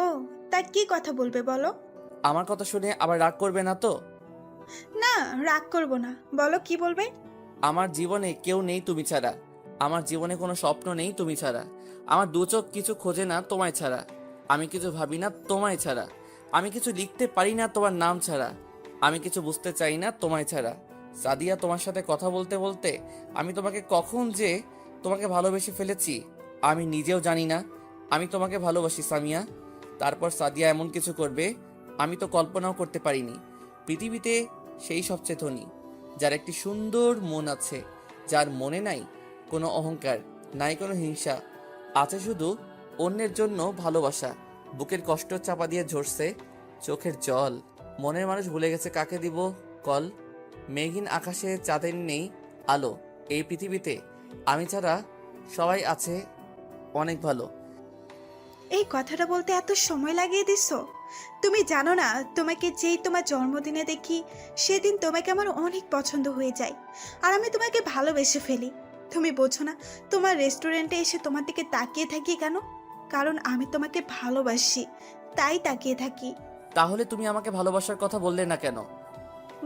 ও, তা কি কথা বলবে বলো? আমার কথা শুনে আবার রাগ করবে না তো? না, রাগ করব না, বলো কি বলবে। আমার জীবনে কেউ নেই তুমি ছাড়া। আমার জীবনে কোনো স্বপ্ন নেই তুমি ছাড়া। আমার দু চোখ কিছু খোঁজে না তোমায় ছাড়া। আমি কিছু ভাবি না তোমায় ছাড়া। আমি কিছু লিখতে পারি না তোমার নাম ছাড়া। আমি কিছু বুঝতে চাই না তোমায় ছাড়া। সাদিয়া, তোমার সাথে কথা বলতে বলতে আমি তোমাকে কখন যে তোমাকে ভালোবেসে ফেলেছি আমি নিজেও জানি না। আমি তোমাকে ভালোবাসি সামিয়া। তারপর সাদিয়া এমন কিছু করবে আমি তো কল্পনাও করতে পারিনি। পৃথিবীতে সেই সবচেয়ে ধনী, যার একটি সুন্দর মন আছে, যার মনে নাই কোনো অহংকার, নাই কোনো হিংসা, আছে শুধু অন্যের জন্য ভালোবাসা। বুকের কষ্ট চাপা দিয়ে ঝরছে চোখের জল। মনের মানুষ ভুলে গেছে কাকে দিব কল। মেঘহীন আকাশে চাঁদের নেই আলো। এই পৃথিবীতে আমি ছাড়া সবাই আছে অনেক ভালো। এই কথাটা বলতে এত সময় লাগিয়ে দিছো? তুমি জানো না, তোমাকে যেই তোমার জন্মদিনে দেখি সেদিন তোমাকে আমার অনেক পছন্দ হয়ে যায়, আর আমি তোমাকে ভালোবেসে ফেলি। তুমি বোঝো না, তোমার রেস্টুরেন্টে এসে তোমার দিকে তাকিয়ে থাকি কেন? কারণ আমি তোমাকে ভালোবাসি, তাই তাকিয়ে থাকি। তাহলে তুমি আমাকে ভালোবাসার কথা বললে না কেন?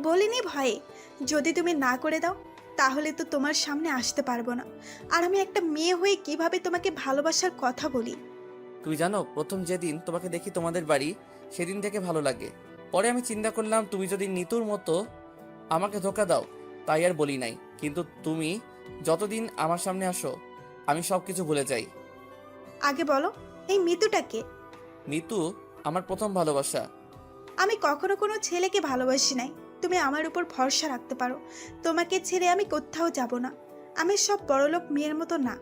বলিনি ভয়ে। যদি তুমি না করে দাও তাহলে তো তোমার সামনে আসতে পারবো না, আর আমি একটা মেয়ে হয়ে কিভাবে তোমাকে ভালোবাসার কথা বলি। তুমি জানো, প্রথম যেদিন তোমাকে দেখি তোমাদের বাড়ি, সেদিন থেকে ভালো লাগে। পরে আমি চিন্তা করলাম তুমি যদি নিতুর মতো আমাকে ধোকা দাও, তাই আর বলি নাই। কিন্তু তুমি যতদিন আমার সামনে আসো আমি সব কিছু ভুলে যাই। আগে বলো, এই মিতুটাকে? মিতু আমার প্রথম ভালোবাসা। আমি কখনো কোনো ছেলেকে ভালোবাসি নাই। তুমি আমার উপর ভরসা রাখতে পারো। তোমাকে ছেড়ে আমি কোথাও যাব না। আমি সব বড়লোক মেয়ের মতো না।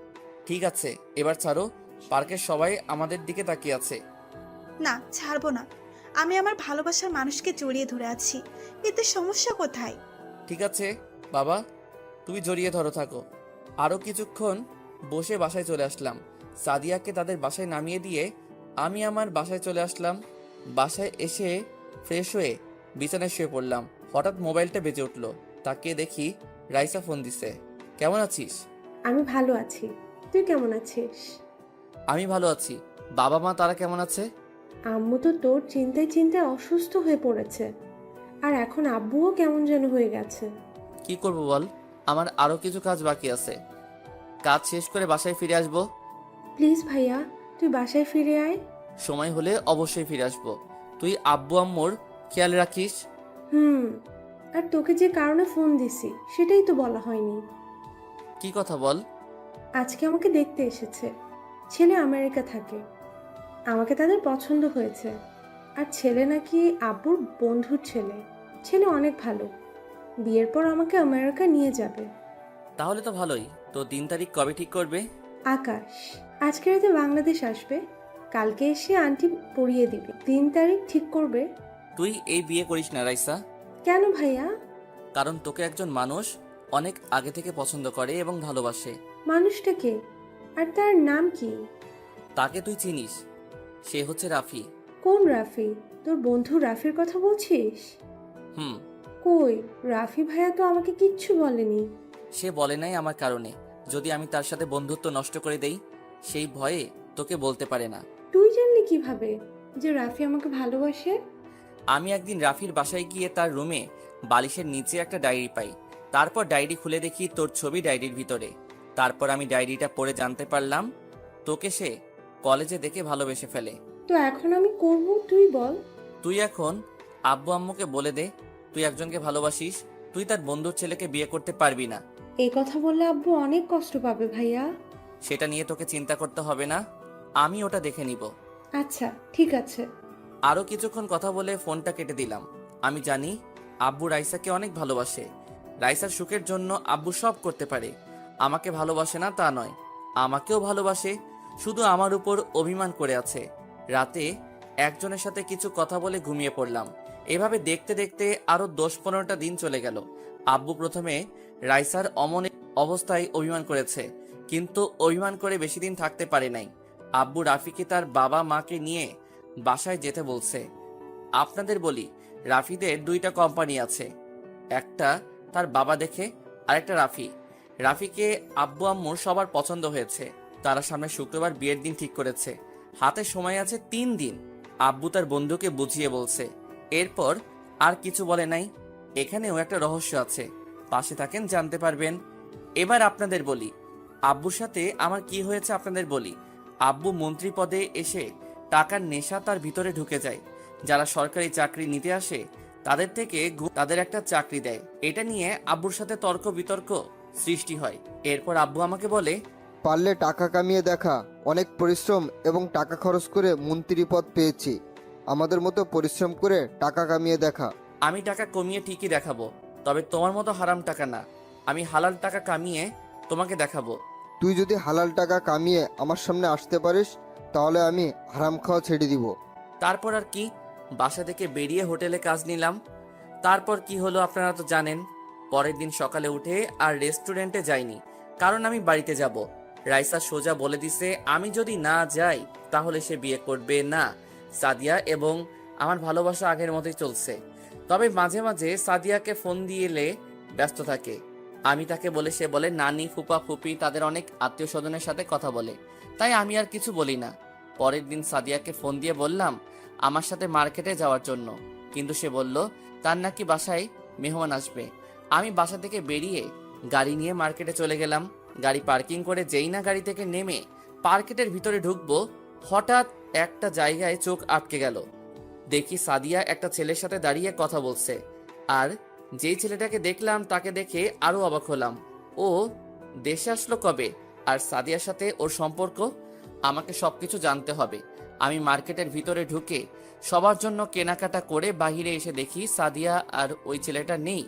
ঠিক আছে, এবার ছাড়ো। পার্কের সবাই আমাদের দিকে তাকিয়ে আছে। না, ছাড়বো না। আমি আমার ভালোবাসার মানুষকে জড়িয়ে ধরে আছি। এতে সমস্যা কোথায়? ঠিক আছে বাবা, তুমি জড়িয়ে ধরো থাকো। আরও কিছুক্ষণ বসে বাসায় চলে আসলাম। সাদিয়াকে তাদের বাসায় নামিয়ে দিয়ে আমি আমার বাসায় চলে আসলাম। বাসায় এসে ফ্রেশ হয়ে বিছানায় শুয়ে পড়লাম। হঠাৎ মোবাইলটা বেজে উঠলো। তাকিয়ে দেখি রাইসা ফোন দিছে। কেমন আছিস? আমি ভালো আছি, তুই কেমন আছিস? আমি ভালো আছি। বাবা মা তারা কেমন আছে? আম্মু তো তোর চিন্তায় চিন্তায় অসুস্থ হয়ে পড়েছে, আর এখন আব্বুও কেমন যেন হয়ে গেছে। কি করব বল, আমার আরও কিছু কাজ বাকি আছে। কাজ শেষ করে বাসায় ফিরে আসবো। প্লিজ ভাইয়া, তুই বাসায় ফিরে আয়। সময় হলে অবশ্যই ফিরে আসবো। তুই আব্বু আম্মুর খেয়াল রাখিস। আর তোকে যে কারণে ফোন দিছি সেটাই তো বলা হয়নি। কি কথা বল? আজকে আমাকে দেখতে এসেছে। ছেলে আমেরিকা থাকে, আমাকে তাদের পছন্দ হয়েছে। আর ছেলে নাকি আব্বুর বন্ধুর ছেলে। ছেলে অনেক ভালো, বিয়ের পর আমাকে আমেরিকা নিয়ে যাবে। তাহলে তো ভালোই। তো দিন তারিখ কবে ঠিক করবে? আকাশ আজকে রাতে বাংলাদেশ আসবে, কালকে এসে আন্টি পড়িয়ে দিবে। 3 তারিখ ঠিক করবে। তুই এই বিয়ে করিস না রাইসা। কেন ভাইয়া? কারণ তোকে একজন মানুষ অনেক আগে থেকে পছন্দ করে এবং ভালোবাসে। মানুষটাকে, আর তার নাম কি? তাকে তুই চিনিস, সে হচ্ছে রাফি। কোন রাফি? তোর বন্ধু রাফির কথা বলছিস? হুম। কই, রাফি ভাইয়া তো আমাকে কিচ্ছু বলেনি। সে বলে নাই আমার কারণে। যদি আমি তার সাথে বন্ধুত্ব নষ্ট করে দেই, সেই ভয়ে তোকে বলতে পারে না। তুই জানলি কিভাবে যে রাফি আমাকে ভালোবাসে? আমি একদিন রাফির বাসায় গিয়ে তার রুমে বালিশের নিচে একটা ডায়েরি পাই। তারপর ডায়েরি খুলে দেখি তোর ছবি ডায়েরির ভিতরে। তারপর আমি ডায়েরিটা পড়ে জানতে পারলাম তোকে সে কলেজে দেখে ভালোবেসে ফেলে। তো এখন আমি করব, তুই বল। তুই এখন আব্বু আম্মুকে বলে দে তুই একজনকে ভালোবাসিস। তুই তার বন্ধুর ছেলেকে বিয়ে করতে পারবি না। এই কথা বললে আব্বু অনেক কষ্ট পাবে ভাইয়া। সেটা নিয়ে তোকে চিন্তা করতে হবে না, আমি ওটা দেখে নিব। আচ্ছা ঠিক আছে। আরও কিছুক্ষণ কথা বলে ফোনটা কেটে দিলাম। আমি জানি আব্বু রাইসাকে অনেক ভালোবাসে। রাইসার সুখের জন্য আব্বু সব করতে পারে। আমাকে ভালোবাসে না তা নয়, আমাকেও ভালোবাসে, শুধু আমার উপর অভিমান করে আছে। রাতে একজনের সাথে কিছু কথা বলে ঘুমিয়ে পড়লাম। এভাবে দেখতে দেখতে আরো 10-15টা দিন চলে গেল। আব্বু প্রথমে রাইসার অমন অবস্থায় অভিমান করেছে, কিন্তু অভিমান করে বেশি দিন থাকতে পারে নাই। আব্বু রাফিকে তার বাবা মাকে নিয়ে বাসায় যেতে বলছে। আপনাদের বলি, রাফিদের 2টা কোম্পানি আছে, একটা তার বাবা দেখে, আরেকটা রাফি। রাফিকে আব্বু আম্মুর সবার পছন্দ হয়েছে। তারা সামনে শুক্রবার বিয়ের দিন ঠিক করেছে। হাতে সময় আছে 3 দিন। আব্বু তার বন্ধুকে বুঝিয়ে বলছে। এরপর আর কিছু বলে নাই। এখানেও একটা রহস্য আছে, পাশে থাকেন জানতে পারবেন। এবার আপনাদের বলি আব্বুর সাথে আমার কি হয়েছে। আপনাদের বলি, আব্বু মন্ত্রী পদে এসে টাকার নেশা তার ভিতরে ঢুকে যায়। যারা সরকারি চাকরি নিতে আসে তাদের থেকে তাদের একটা চাকরি দেয়। এটা নিয়ে আব্বুর সাথে তর্ক বিতর্ক সৃষ্টি হয়। এরপর আব্বু আমাকে বলে, পারলে টাকা কামিয়ে দেখা। অনেক পরিশ্রম এবং টাকা খরচ করে মন্ত্রী পদ পেয়েছি। আমাদের মতো পরিশ্রম করে টাকা কামিয়ে দেখা। আমি টাকা কমিয়ে ঠিকই দেখাবো, তবে তোমার মতো হারাম টাকা না। আমি হালাল টাকা কামিয়ে তোমাকে দেখাবো। তুই যদি হালাল টাকা কামিয়ে আমার সামনে আসতে পারিস তাহলে আমি হারাম খাওয়া ছেড়ে দিব। তারপর আর কি, বাসা থেকে বেরিয়ে হোটেলে কাজ নিলাম। তারপর কি হলো আপনারা তো জানেন। পরের দিন সকালে উঠে আর রেস্টুরেন্টে যাইনি, কারণ আমি বাড়িতে যাব। রাইসা সোজা বলে দিছে আমি যদি না যাই তাহলে সে বিয়ে করবে না। সাদিয়া এবং আমার ভালোবাসা আগের মতোই চলছে, তবে মাঝে মাঝে সাদিয়াকে ফোন দিয়েলে ব্যস্ত থাকে। আমি তাকে বলে সে বলে নানি ফুপা ফুপি তাদের অনেক আত্মীয় স্বজনের সাথে কথা বলে, তাই আমি আর কিছু বলি না। পরের দিন সাদিয়াকে ফোন দিয়ে বললাম আমার সাথে মার্কেটে যাওয়ার জন্য, কিন্তু সে বলল তার নাকি বাসায় মেহমান আসবে। আমি বাসা থেকে বেরিয়ে গাড়ি নিয়ে মার্কেটে চলে গেলাম। গাড়ি পার্কিং করে যেই না গাড়ি থেকে নেমে মার্কেটের ভিতরে ঢুকবো, হঠাৎ একটা জায়গায় চোখ আটকে গেল। দেখি সাদিয়া একটা ছেলের সাথে দাঁড়িয়ে কথা বলছে, আর যেই ছেলেটাকে দেখলাম তাকে দেখে আরো অবাক হলাম। ও দেশে আসলো কবে, আর সাদিয়ার সাথে ওর সম্পর্ক? আমাকে সবকিছু জানতে হবে। আমি মার্কেটের ভিতরে ঢুকে সবার জন্য কেনাকাটা করে বাইরে এসে দেখি সাদিয়া আর ওই ছেলেটা নেই।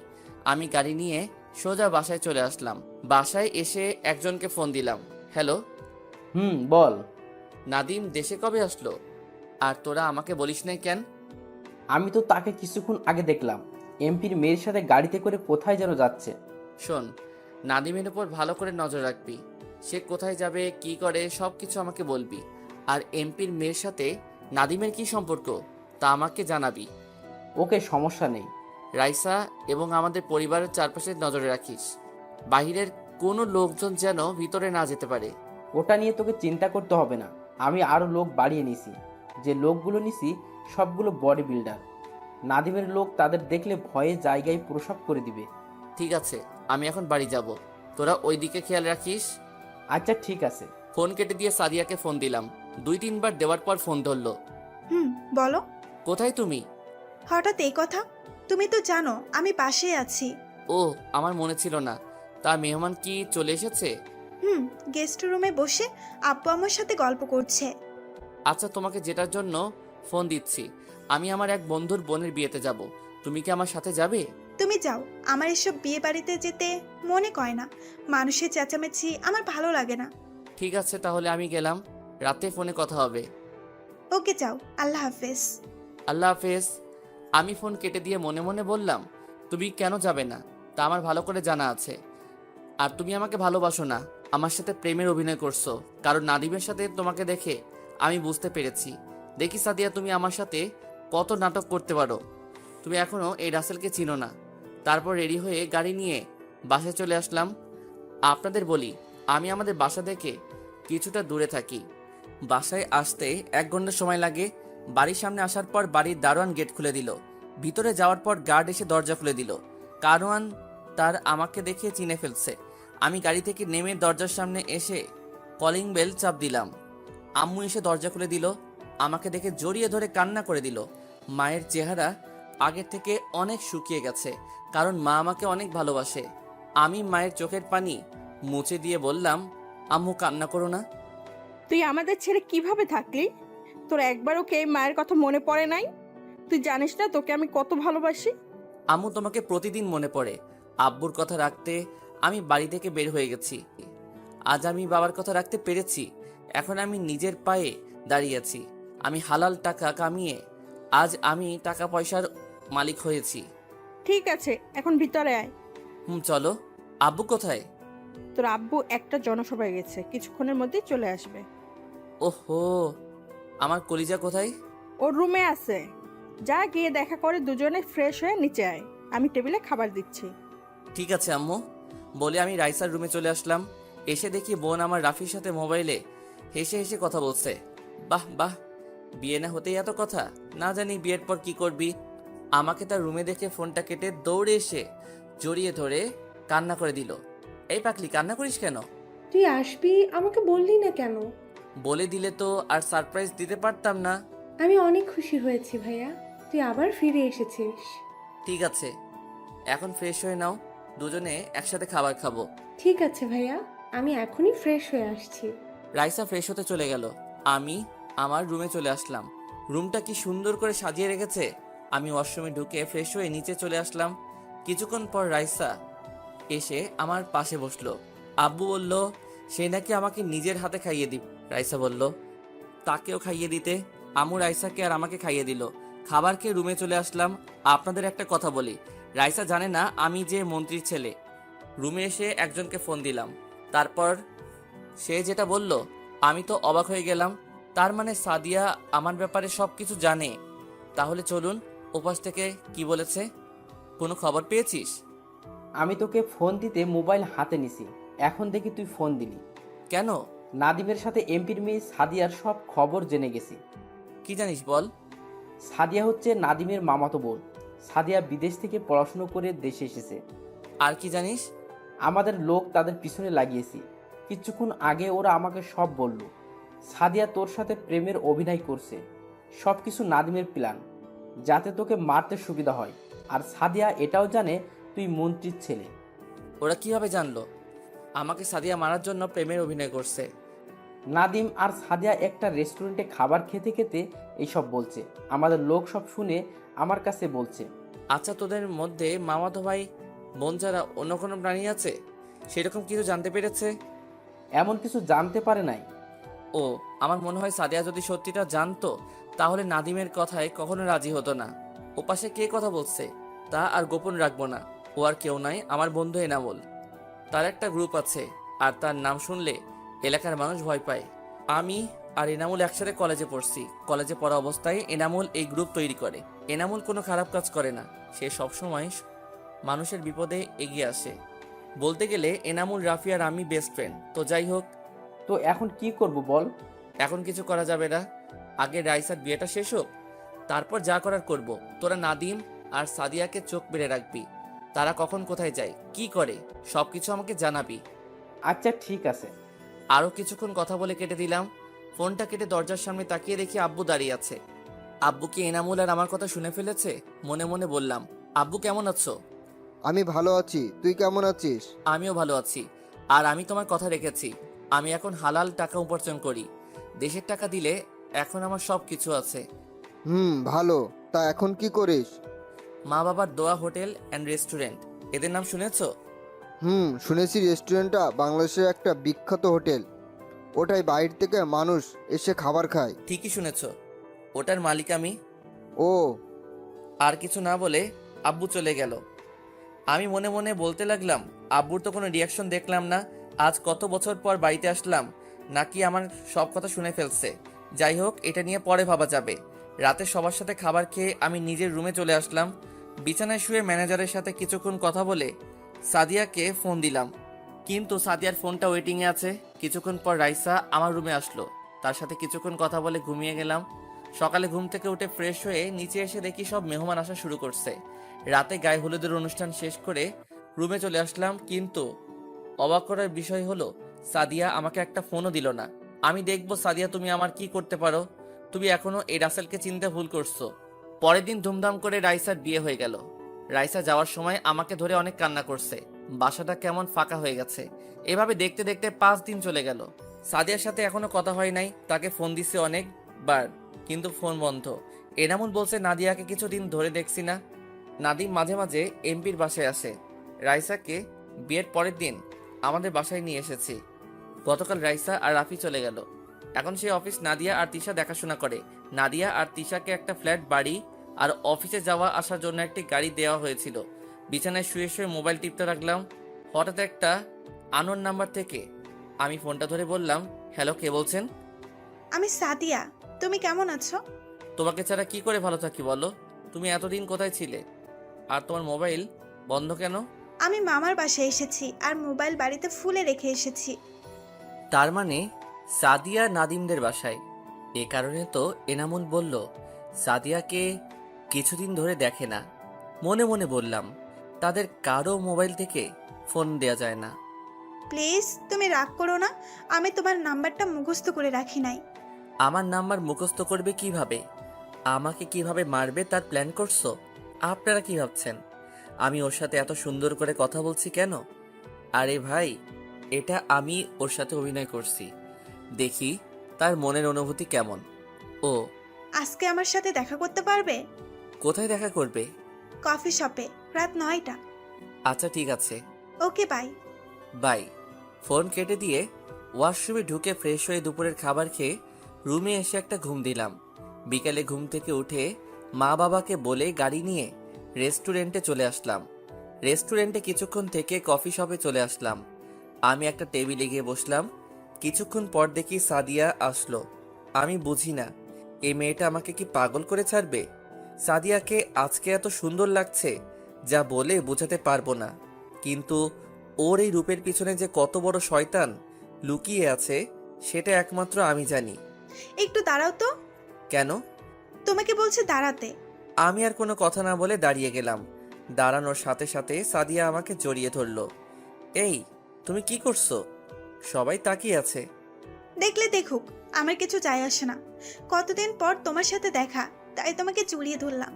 আমি গাড়ি নিয়ে সোজা বাসায় চলে আসলাম। বাসায় এসে একজনকে ফোন দিলাম। হ্যালো, বল। নাদিম দেশে কবে আসলো? আর তোরা আমাকে বলিস নাই কেন? আমি তো তাকে কিছুক্ষণ আগে দেখলাম, এমপির মেয়ের সাথে গাড়িতে করে কোথায় যেন যাচ্ছে। শোন, নাদিমের উপর ভালো করে নজর রাখবি। সে কোথায় যাবে, কি করে, সব কিছু আমাকে বলবি। আর এমপির মেয়ের সাথে নাদিমের কি সম্পর্ক তা আমাকে জানাবি। ওকে, সমস্যা নেই। রাইসা এবং আমাদের পরিবারের চারপাশে নজরে রাখিস। বাহিরের কোনো লোকজন যেন ভিতরে না যেতে পারে। ওটা নিয়ে তোকে চিন্তা করতে হবে না। আমি আরও লোক বাড়িয়ে নিছি। যে লোকগুলো নিছি সবগুলো বডি বিল্ডার। নাদিমের লোক তাদের দেখলে ভয়ে জায়গায় প্রসাব করে দিবে। ঠিক আছে, আমি এখন বাড়ি যাব। তোরা ওই দিকে খেয়াল রাখিস। আচ্ছা ঠিক আছে। ফোন কেটে দিয়ে সাদিয়াকে ফোন দিলাম। 2-3 বার দেওয়ার পর ফোন ধরলো। বলো। কোথায় তুমি? হঠাৎ এই কথা? তুমি তো জানো আমি পাশেই আছি। ও, আমার মনে ছিল না। তা মেহমান কি চলে এসেছে? গেস্ট রুমে বসে আব্বু আমার সাথে গল্প করছে। আচ্ছা, তোমাকে যেটার জন্য ফোন দিচ্ছি, আমি আমার এক বন্ধুর বোনের বিয়েতে যাব। তুমি কি আমার সাথে যাবে? তুমি যাও, আমার এসব বিয়ে বাড়িতে যেতে মনে কয় না। মানুষের চেঁচামেচি আমার ভালো লাগে না। ঠিক আছে, তাহলে আমি গেলাম। রাতে ফোনে কথা হবে। ওকে, যাও। আল্লাহ হাফেজ। আল্লাহ হাফেজ। আমি ফোন কেটে দিয়ে মনে মনে বললাম, তুমি কেন যাবে না তা আমার ভালো করে জানা আছে। আর তুমি আমাকে ভালোবাসো না, আমার সাথে প্রেমের অভিনয় করছো। কারণ নাদিমের সাথে তোমাকে দেখে আমি বুঝতে পেরেছি। দেখি সাদিয়া, তুমি আমার সাথে কত নাটক করতে পারো। তুমি এখনো এই রাসেলকে চিনো না। তারপর রেডি হয়ে গাড়ি নিয়ে বাসায় চলে আসলাম। আপনাদের বলি, আমি আমাদের বাসা থেকে কিছুটা দূরে থাকি। বাসায় আসতে 1 ঘন্টা সময় লাগে। বাড়ির সামনে আসার পর বাড়ির দারোয়ান গেট খুলে দিল। ভিতরে যাওয়ার পর গার্ড এসে দরজা খুলে দিল। দারোয়ান তার আমাকে দেখে চিনে ফেলছে। আমি গাড়ি থেকে নেমে দরজার সামনে এসে কলিং বেল চাপ দিলাম। আম্মু এসে দরজা খুলে দিল। আমাকে দেখে জড়িয়ে ধরে কান্না করে দিল। মায়ের চেহারা আগের থেকে অনেক শুকিয়ে গেছে, কারণ মা আমাকে অনেক ভালোবাসে। আমি মায়ের চোখের পানি মুছে দিয়ে বললাম, আম্মু কান্না করো না। তুই আমাদের ছেড়ে কিভাবে থাকলি? তোর একবারও কে মায়ের কথা মনে পড়ে নাই? তুই জানিস না তোকে আমি কত ভালোবাসি? আম্মু, তোমাকে প্রতিদিন মনে পড়ে। আব্বুর কথা রাখতে আমি বাড়ি থেকে বের হয়ে গেছি। আজ আমি বাবার কথা রাখতে পেরেছি। এখন আমি নিজের পায়ে দাঁড়িয়ে আছি। আমি হালাল টাকা কামিয়ে আজ আমি টাকা পয়সার মালিক হয়েছি। ঠিক আছে, এখন ভিতরে আয়। চলো। আব্বু কোথায়? তোর আব্বু একটা জনসভায় গেছে, কিছুক্ষণের মধ্যেই চলে আসবে। ওহো, আমার কলিজা কোথায়? ওর রুমে আছে, যা গিয়ে দেখা করে দুজনে ফ্রেশ হয়ে নিচে আয়, আমি টেবিলে খাবার দিচ্ছি। ঠিক আছে আম্মু। বলে আমি রাইসার রুমে চলে আসলাম। এসে দেখি বোন আমার রাফির সাথে মোবাইলে হেসে হেসে কথা বলছে। বাহ বাহ, বিয়ে না হতেই এত কথা। না জানি বিয়ের পর কি করবি। আমাকে তার রুমে দেখে ফোনটা কেটে দৌড়ে এসে জড়িয়ে ধরে কান্না করে দিল। এই পাকলি, কান্না করিস কেন? তুই আসবি, আমাকে বললি না কেন? বলে দিলে তো আর সারপ্রাইজ দিতে পারতাম না। আমি অনেক খুশি হয়েছি ভাইয়া, তুই আবার ফিরে এসেছিস। ঠিক আছে, এখন ফ্রেশ হয়ে নাও, দুজনে একসাথে খাবার খাবো। ঠিক আছে ভাইয়া, আমি এখনই ফ্রেশ হয়ে আসছি। রাইসা ফ্রেশ হতে চলে গেল। আমি আমার রুমে চলে আসলাম। রুমটা কি সুন্দর করে সাজিয়ে রেখেছে। আমি ওয়াশরুমে ঢুকে ফ্রেশ হয়ে নিচে চলে আসলাম। কিছুক্ষণ পর রাইসা এসে আমার পাশে বসলো। আব্বু বলল সে নাকি আমাকে নিজের হাতে খাইয়ে দিব। রাইসা বলল তাকেও খাইয়ে দিতে। আম্মু রাইসাকে আর আমাকে খাইয়ে দিল। খাবার খেয়ে রুমে চলে আসলাম। আপনাদের একটা কথা বলি, রাইসা জানে না আমি যে মন্ত্রীর ছেলে। রুমে এসে একজনকে ফোন দিলাম। তারপর সে যেটা বলল আমি তো অবাক হয়ে গেলাম। তার মানে সাদিয়া আমার ব্যাপারে সব কিছু জানে। তাহলে চলুন ওপাশ থেকে কি বলেছে। কোনো খবর পেয়েছিস? আমি তোকে ফোন দিতে মোবাইল হাতে নিছি, এখন দেখি তুই ফোন দিলি কেন? নাদিমের সাথে এমপির মেয়ে সাদিয়ার সব খবর জেনে গেছি। কি জানিস বল। সাদিয়া হচ্ছে নাদিমের মামাতো বোন। সাদিয়া বিদেশ থেকে পড়াশুনো করে দেশে এসেছে। আর কি জানিস? আমাদের লোক তাদের পিছনে লাগিয়েছি। কিছুক্ষণ আগে ওরা আমাকে সব বলল। সাদিয়া তোর সাথে প্রেমের অভিনয় করছে। সব কিছু নাদিমের প্ল্যান, যাতে তোকে মারতে সুবিধা হয়। আর সাদিয়া এটাও জানে তুই মন্ত্রীর ছেলে। ওরা কিভাবে জানলো আমাকে সাদিয়া মারার জন্য প্রেমের অভিনয় করছে? নাদিম আর সাদিয়া একটা রেস্টুরেন্টে খাবার খেতে খেতে এইসব বলছে। আমাদের লোক সব শুনে আমার কাছে বলছে, আচ্ছা, তোদের মধ্যে মামাতো ভাই বোন ছাড়া অন্য কোনো প্রাণী আছে? সেরকম কিছু জানতে পেরেছে? এমন কিছু জানতে পারে নাই। ও, আমার মনে হয় সাদিয়া যদি সত্যিটা জানতো তাহলে নাদিমের কথায় কখনো রাজি হতো না। ওপাশে কে কথা বলছে তা আর গোপন রাখবো না। ও আর কেউ নাই, আমার বন্ধু এনামুল। তার একটা গ্রুপ আছে আর তার নাম শুনলে এলাকার মানুষ ভয় পায়। আমি আর এনামুল একসাথে কলেজে পড়ছি। কলেজে পড়া অবস্থায় এনামুল এই গ্রুপ তৈরি করে। এনামুল কোনো খারাপ কাজ করে না, সে সবসময় মানুষের বিপদে এগিয়ে আসে। বলতে গেলে এনামুল, রাফি আর আমি বেস্ট ফ্রেন্ড। তো যাই হোক, তো এখন কি করব বল? এখন কিছু করা যাবে না, আগে রাইসার বিয়েটা শেষ হোক, তারপর যা করার করব। তোরা নাদিম আর সাদিয়াকে চোখ বেড়ে রাখবি, তারা কখন কোথায় যায় কি করে সবকিছু আমাকে জানাবি। আচ্ছা ঠিক আছে। আরও কিছুক্ষণ কথা বলে কেটে দিলাম। ফোনটা কেটে দরজার সামনে তাকিয়ে দেখি আব্বু দাঁড়িয়ে আছে। আব্বু কি এনামুল আর আমার কথা শুনে ফেলেছে? মনে মনে বললাম, আব্বু কেমন আছো? আমি ভালো আছি, তুই কেমন আছিস? আমিও ভালো আছি। আর আমি তোমার কথা রেখেছি, আমি এখন হালাল টাকা উপার্জন করি। দেশের টাকা দিলে এখন আমার সব কিছু আছে। ভালো। তা এখন কি করিস? মা বাবার দোয়া হোটেল অ্যান্ড রেস্টুরেন্ট, এদের নাম শুনেছো? শুনেছি রেস্টুরেন্টটা বাংলাদেশের একটা বিখ্যাত হোটেল। ওটাই বাইরে থেকে মানুষ এসে খাবার খায়। ঠিকই শুনেছো, ওটার মালিক আমি। ও, আর কিছু না বলে আব্বু চলে গেল। আমি মনে মনে বলতে লাগলাম, আব্বুর তো কোনো রিয়াকশন দেখলাম না। আজ কত বছর পর বাড়িতে আসলাম, নাকি আমার সব কথা শুনে ফেলছে। যাই হোক, এটা নিয়ে পরে ভাবা যাবে। রাতে সবার সাথে খাবার খেয়ে আমি নিজের রুমে চলে আসলাম। বিছানায় শুয়ে ম্যানেজারের সাথে কিছুক্ষণ কথা বলে সাদিয়াকে ফোন দিলাম, কিন্তু সাদিয়ার ফোনটা ওয়েটিংয়ে আছে। কিছুক্ষণ পর রাইসা আমার রুমে আসলো, তার সাথে কিছুক্ষণ কথা বলে ঘুমিয়ে গেলাম। সকালে ঘুম থেকে উঠে ফ্রেশ হয়ে নিচে এসে দেখি সব মেহমান আসা শুরু করছে। রাতে গায়ে হলুদের অনুষ্ঠান শেষ করে রুমে চলে আসলাম, কিন্তু অবাক করার বিষয় হলো সাদিয়া আমাকে একটা ফোনও দিল না। আমি দেখবো সাদিয়া তুমি আমার কি করতে পারো। তুমি এখনো এই রাসেলকে চিনতে ভুল করছো। পরের দিন ধুমধাম করে রাইসার বিয়ে হয়ে গেল। রাইসা যাওয়ার সময় আমাকে ধরে অনেক কান্না করছে। বাসাটা কেমন ফাঁকা হয়ে গেছে। এভাবে দেখতে দেখতে 5 দিন চলে গেল। সাদিয়ার সাথে এখনো কথা হয় নাই। তাকে ফোন দিছে অনেকবার, কিন্তু ফোন বন্ধ। এনামুল বলছে নাদিয়াকে কিছুদিন ধরে দেখছি না। নাদিম মাঝে মাঝে এমপির বাসায় আসে। রাইসাকে বিয়ের পরের দিন আমাদের বাসায় নিয়ে এসেছি। গতকাল রাইসা আর রাফি চলে গেল। এখন সে অফিস নাদিয়া আর তিশা দেখাশোনা করে। নাদিয়া আর তিশাকে একটা ফ্ল্যাট বাড়ি আর অফিসে যাওয়া আসার জন্য একটি গাড়ি দেওয়া হয়েছিল। বিছানায় শুয়ে শুয়ে মোবাইল টিপতে রাখলাম। হঠাৎ একটা আননোন নাম্বার থেকে আমি ফোনটা ধরে বললাম, হ্যালো, কে বলছেন? আমি সাদিয়া, তুমি কেমন আছো? তোমাকে ছাড়া কি করে ভালো থাকি বলো? তুমি এতদিন কোথায় ছিলে? আর তোমার মোবাইল বন্ধ কেন? আমি মামার বাসায় এসেছি আর মোবাইল বাড়িতে ফুলে রেখে এসেছি। তার মানে সাদিয়া নাদিমদের বাসায়। এ কারণে তো এনামুল বলল সাদিয়াকে কিছুদিন ধরে দেখে না। মনে মনে বললাম, তাদের কারো মোবাইল থেকে ফোন দেয়া যায় না। প্লিজ তুমি রাগ করো না, আমি তোমার নাম্বারটা মুখস্থ করে রাখি নাই। আমার নাম্বার মুখস্থ করবে কিভাবে? আমাকে কিভাবে মারবে তার প্ল্যান করছো? আপনারা কি ভাবছেন আমি ওর সাথে এত সুন্দর করে কথা বলছি কেন? আরে ভাই, এটা আমি ওর সাথে অভিনয় করছি। দেখি তার মনের অনুভূতি কেমন। ও, আজকে আমার সাথে দেখা করতে পারবে? কোথায় দেখা করবে? কফি শপে, রাত 9টা। আচ্ছা ঠিক আছে, ওকে বাই। বাই। ফোন কেটে দিয়ে ওয়াশরুমে ঢুকে ফ্রেশ হয়ে দুপুরের খাবার খেয়ে রুমে এসে একটা ঘুম দিলাম। বিকালে ঘুম থেকে উঠে মা বাবাকে বলে গাড়ি নিয়ে রেস্টুরেন্টে চলে আসলাম। রেস্টুরেন্টে কিছুক্ষণ থেকে কফি শপে চলে আসলাম। আমি একটা টেবিলে গিয়ে বসলাম। কিছুক্ষণ পর দেখি সাদিয়া আসলো। আমি বুঝি না এই মেয়েটা আমাকে কি পাগল করে ছাড়বে। সাদিয়াকে আজকে এত সুন্দর লাগছে যা বলে বোঝাতে পারবো না, কিন্তু ওর এই রূপের পিছনে যে কত বড় শয়তান লুকিয়ে আছে সেটা একমাত্র আমি জানি। একটু দাঁড়াও তো। কেন? তোমাকে বলছে দাঁড়াতে। আমি আর কোনো কথা না বলে দাঁড়িয়ে গেলাম। দাঁড়ানোর সাথে সাথে সাদিয়া আমাকে জড়িয়ে ধরলো। এই, তুমি কি করছো? সবাই তাকিয়ে আছে। দেখলে দেখুক, আমার কিছু যায় আসে না। কতদিন পর তোমার সাথে দেখা, তাই তোমাকে জড়িয়ে ধরলাম।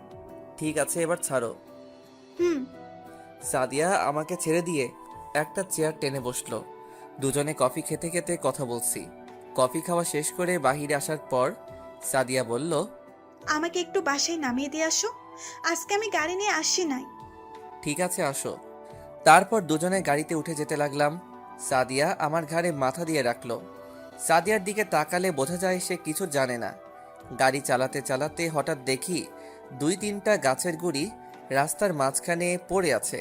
ঠিক আছে, এবার ছাড়ো। হুম। সাদিয়া আমাকে ছেড়ে দিয়ে একটা চেয়ার টেনে বসলো। দুজনে কফি খেতে খেতে কথা বলছি। কফি খাওয়া শেষ করে বাহিরে আসার পর সাদিয়া বলল, আমাকে একটু বাসায় নামিয়ে দিয়ে আসো, আজকে আমি গাড়ি নিয়ে আসি নাই। ঠিক আছে আসো। তারপর দুজনে গাড়িতে উঠে যেতে লাগলাম। সাদিয়া আমার ঘাড়ে মাথা দিয়ে রাখলো। সাদিয়ার দিকে তাকালে বোঝা যায় সে কিছু জানে না। গাড়ি চালাতে চালাতে হঠাৎ দেখি 2-3টা গাছের গুঁড়ি রাস্তার মাঝখানে পড়ে আছে।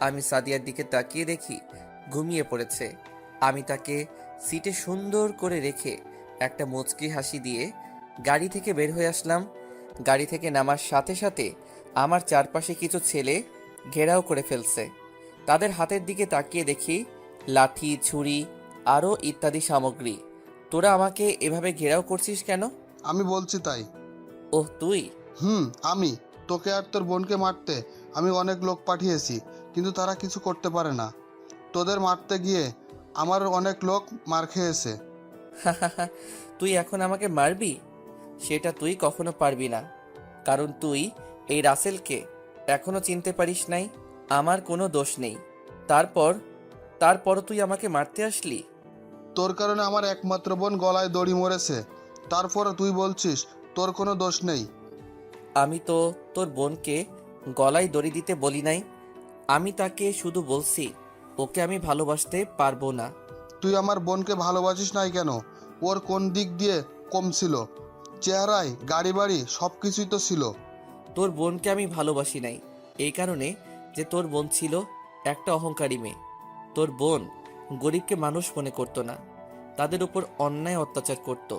আমি সাদিয়ার দিকে তাকিয়ে দেখি ঘুমিয়ে পড়েছে। আমি তাকে সিটে সুন্দর করে রেখে একটা মুচকি হাসি দিয়ে গাড়ি থেকে বের হয়ে আসলাম। গাড়ি থেকে নামার সাথে সাথে আমার চারপাশে কিছু ছেলে ঘেরাও করে ফেলছে। তাদের হাতের দিকে তাকিয়ে দেখি লাঠি, ছুরি আরও ইত্যাদি সামগ্রী। তোরা আমাকে এভাবে ঘেরাও করছিস কেন? আমি বলছি তাই। ওহ তুই? আমি তোকে আর তোর বোনকে মারতে আমি অনেক লোক পাঠিয়েছি, কিন্তু তারা কিছু করতে পারে না। তোদের মারতে গিয়ে আমার অনেক লোক মার খেয়েছে। তুই এখন আমাকে মারবি? সেটা তুই কখনো পারবি না, কারণ তুই এই রাসেলকে এখনো চিনতে পারিস নাই। আমার কোনো দোষ নেই। তারপরও তুই আমাকে মারতে আসলি। তোর কারণে আমার একমাত্র বোন গলায় দড়ি মরেছে, তারপরে তুই বলছিস তোর কোনো দোষ নেই। আমি তো তোর বোনকে গলায় দড়ি দিতে বলি নাই। আমি তাকে শুধু বলছি ওকে আমি ভালোবাসতে পারবো না। তুই আমার বোনকে ভালোবাসিস নাই কেন? ওর কোন দিক দিয়ে কম ছিল? চেহারায়, গাড়ি বাড়ি সব কিছুই তো ছিল। তোর বোনকে আমি ভালোবাসি নাই এই কারণে যে তোর বোন ছিল একটা অহংকারী মেয়ে। তোর বোন গরিবকে মানুষ মনে করতো না, তাদের উপর অন্যায় অত্যাচার করত।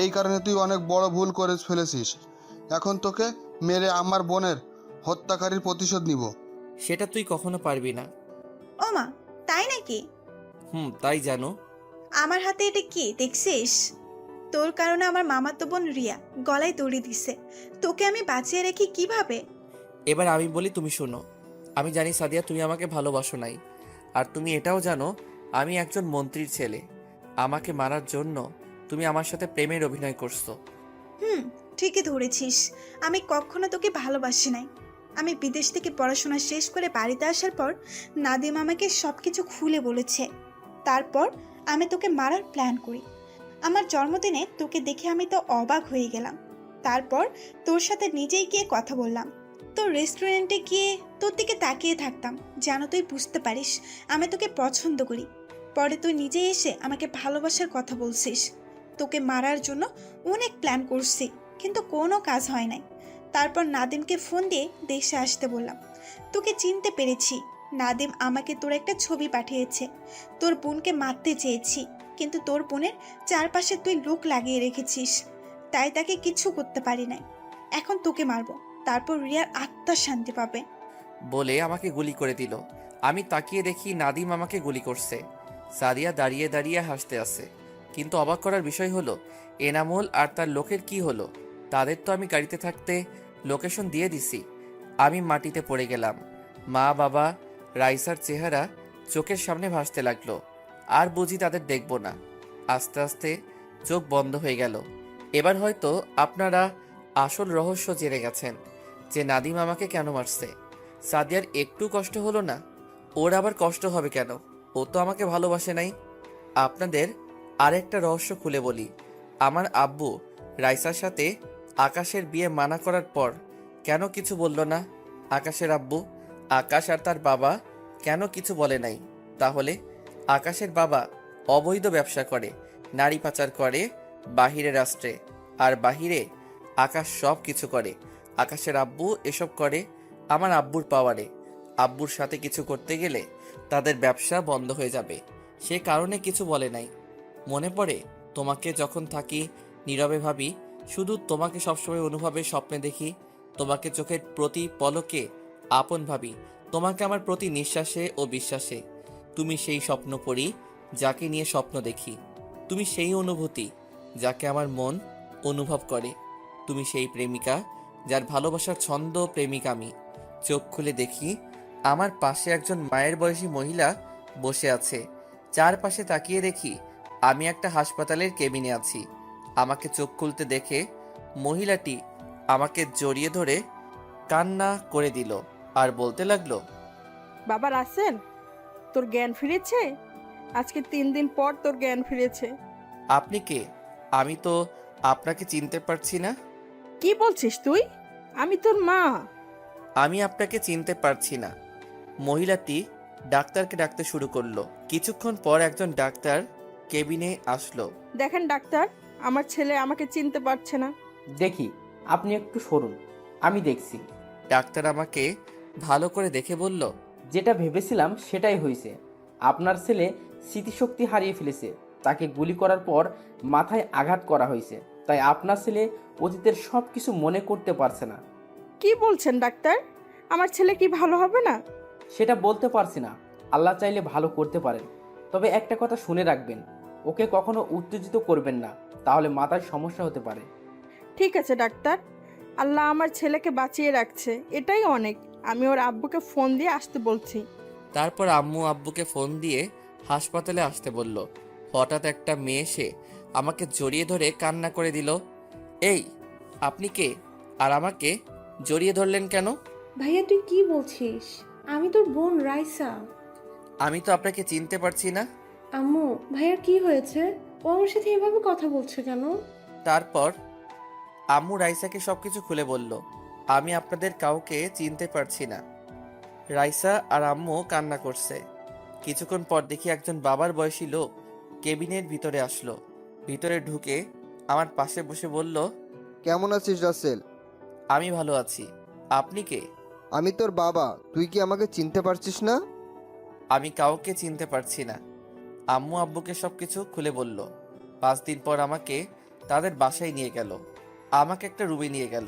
এই কারণে তুই অনেক বড় ভুল করে ফেলেছিস। এখন তোকে মেরে আমার বোনের হত্যাকারীর প্রতিশোধ নিব। সেটা তুই কখনো পারবি না। ও মা, তাই নাকি? তাই জানো। আমার হাতে এটা কি দেখছিস? তোর কারণে আমার মামাতো বোন রিয়া গলায় দড়ি দিছে। তোকে আমি বাঁচিয়ে রেখি কিভাবে? এবার আমি বলি, তুমি শোনো। আমি জানি সাদিয়া তুমি আমাকে ভালোবাসো নাই, আর তুমি এটাও জানো আমি একজন মন্ত্রীর ছেলে। আমাকে মারার জন্য তুমি আমার সাথে প্রেমের অভিনয় করছো। ঠিকই ধরেছিস। আমি কখনো তোকে ভালোবাসি নাই। আমি বিদেশ থেকে পড়াশোনা শেষ করে বাড়িতে আসার পর নাদিম আমাকে সবকিছু খুলে বলেছে। তারপর আমি তোকে মারার প্ল্যান করি। আমার জন্মদিনে তোকে দেখে আমি তো অবাক হয়ে গেলাম। তারপর তোর সাথে নিজেই গিয়ে কথা বললাম। তোর রেস্টুরেন্টে গিয়ে তোর দিকে তাকিয়ে থাকতাম যেন তুই বুঝতে পারিস আমি তোকে পছন্দ করি। পরে তুই নিজেই এসে আমাকে ভালোবাসার কথা বলছিস। তোকে মারার জন্য অনেক প্ল্যান করছি, কিন্তু কোনো কাজ হয় নাই। তারপর নাদিমকে ফোন দিয়ে দেশে আসতে বললাম। তোকে চিনতে পেরেছি। নাদিম আমাকে তোর একটা ছবি পাঠিয়েছে। তোর বোনকে মারতে চেয়েছি, কিন্তু তোর বোনের চারপাশে তুই লোক লাগিয়ে রেখেছিস, তাই তাকে কিছু করতে পারি নাই। এখন তোকে মারবো, তারপর রিয়ার আত্মা শান্তি পাবে। বলে আমাকে গুলি করে দিল। আমি তাকিয়ে দেখি নাদিম আমাকে গুলি করছে। সাদিয়া দাঁড়িয়ে দাঁড়িয়ে হাসতে আছে। কিন্তু অবাক করার বিষয় হলো এনামুল আর তার লোকের কি হলো? তাদের তো আমি গাড়িতে থাকতে লোকেশন দিয়ে দিছি। আমি মাটিতে পড়ে গেলাম। মা, বাবা, রাইসার চেহারা চোখের সামনে ভাসতে লাগলো। আর বুঝি তাদের দেখব না। আস্তে আস্তে চোখ বন্ধ হয়ে গেল। এবার হয়তো আপনারা আসল রহস্য জেনে গেছেন যে নাদিম আমাকে কেন মারছে। সাদিয়ার একটু কষ্ট হলো না? ওর আবার কষ্ট হবে কেন? ও তো আমাকে ভালোবাসে নাই। আপনাদের আরেকটা রহস্য খুলে বলি। আমার আব্বু রাইসার সাথে আকাশের বিয়ে মানা করার পর কেন কিছু বলল না? আকাশের আব্বু, আকাশ আর তার বাবা কেন কিছু বলে নাই? তাহলে আকাশের বাবা অবৈধ ব্যবসা করে, নারী পাচার করে বাহিরে রাষ্ট্রে, আর বাহিরে আকাশ সব কিছু করে। আকাশের আব্বু এসব করে আমার আব্বুর পাওয়ারে। আব্বুর সাথে কিছু করতে গেলে তাদের ব্যবসা বন্ধ হয়ে যাবে। সে কারণে কিছু বলে নাই। মনে পড়ে তোমাকে যখন থাকি নীরবে ভাবি, শুধু তোমাকে সবসময় অনুভবে স্বপ্নে দেখি। তোমাকে চোখের প্রতি পলকে আপন ভাবি, তোমাকে আমার প্রতি নিঃশ্বাসে ও বিশ্বাসে। তুমি সেই স্বপ্ন পড়ি যাকে নিয়ে স্বপ্ন দেখি। তুমি সেই অনুভূতি যাকে আমার মন অনুভব করে। তুমি সেই প্রেমিকা যার ভালোবাসার ছন্দ প্রেমিক আমি। চোখ খুলে দেখি আমার পাশে একজন মায়ের বয়সী মহিলা বসে আছে। চারপাশে তাকিয়ে দেখি আমি একটা হাসপাতালের কেবিনে আছি। আমাকে চোখ খুলতে দেখে মহিলাটি আমাকে জড়িয়ে ধরে কান্না করে দিল আর বলতে লাগলো, বাবা রাসেল, তোর জ্ঞান ফিরেছে? আজকে 3 দিন পর তোর জ্ঞান ফিরেছে। আপনি কে? আমি তো আপনাকে চিনতে পারছি না। কি বলছিস তুই? আমি তোর মা। আমি আপনাকে চিনতে পারছি না। মহিলাটি ডাক্তারকে ডাকতে শুরু করলো। কিছুক্ষণ পর একজন ডাক্তার কেবিনে আসলো। দেখেন ডাক্তার, আমার ছেলে আমাকে চিনতে পারছে না। দেখি, আপনি একটু সরুন, আমি দেখছি। ডাক্তার আমাকে ভালো করে দেখে বলল, যেটা ভেবেছিলাম সেটাই হয়েছে। আপনার ছেলে স্মৃতিশক্তি হারিয়ে ফেলেছে। তাকে গুলি করার পর মাথায় আঘাত করা হয়েছে, তাই আপনার ছেলে অতীতের সব কিছু মনে করতে পারছে না। কি বলছেন ডাক্তার? আমার ছেলে কি ভালো হবে না? সেটা বলতে পারছি না, আল্লাহ চাইলে ভালো করতে পারেন। তবে একটা কথা শুনে রাখবেন, ওকে কখনো উত্তেজিত করবেন না, তাহলে মাথায় সমস্যা হতে পারে। ঠিক আছে ডাক্তার, আল্লাহ আমার ছেলেকে বাঁচিয়ে রাখছে, এটাই অনেক। আমি ওর আব্বুকে ফোন দিয়ে আসতে বলছি। তারপর আম্মু আব্বুকে ফোন দিয়ে হাসপাতালে আসতে বলল। হঠাৎ একটা মেয়ে এসে আমাকে জড়িয়ে ধরে কান্না করে দিল। এই, আপনি কে? আর আমাকে জড়িয়ে ধরলেন কেন? ভাইয়া তুই কি বলছিস? আমি তোর বোন রাইসা। আমি তো আপনাকে চিনতে পারছি না। আম্মু, ভাইয়ার কি হয়েছে? ও আমার সাথে এভাবে কথা বলছে কেন? তারপর আম্মু রাইসাকে সবকিছু খুলে বলল। আমি আপনাদের কাউকে চিনতে পারছি না। রাইসা আর আম্মু কান্না করছে। কিছুক্ষণ পর দেখি একজন বাবার বয়সী লোক কেবিনের ভিতরে আসলো। ভিতরে ঢুকে আমার পাশে বসে বলল, কেমন আছিস রাসেল? আমি ভালো আছি। আপনি কে? আমি তোর বাবা, তুই কি আমাকে চিনতে পারছিস না? আমি কাউকে চিনতে পারছি না। আম্মু আব্বুকে সবকিছু খুলে বলল। 5 দিন পর আমাকে তাদের বাসায় নিয়ে গেল। আমাকে একটা রুমে নিয়ে গেল।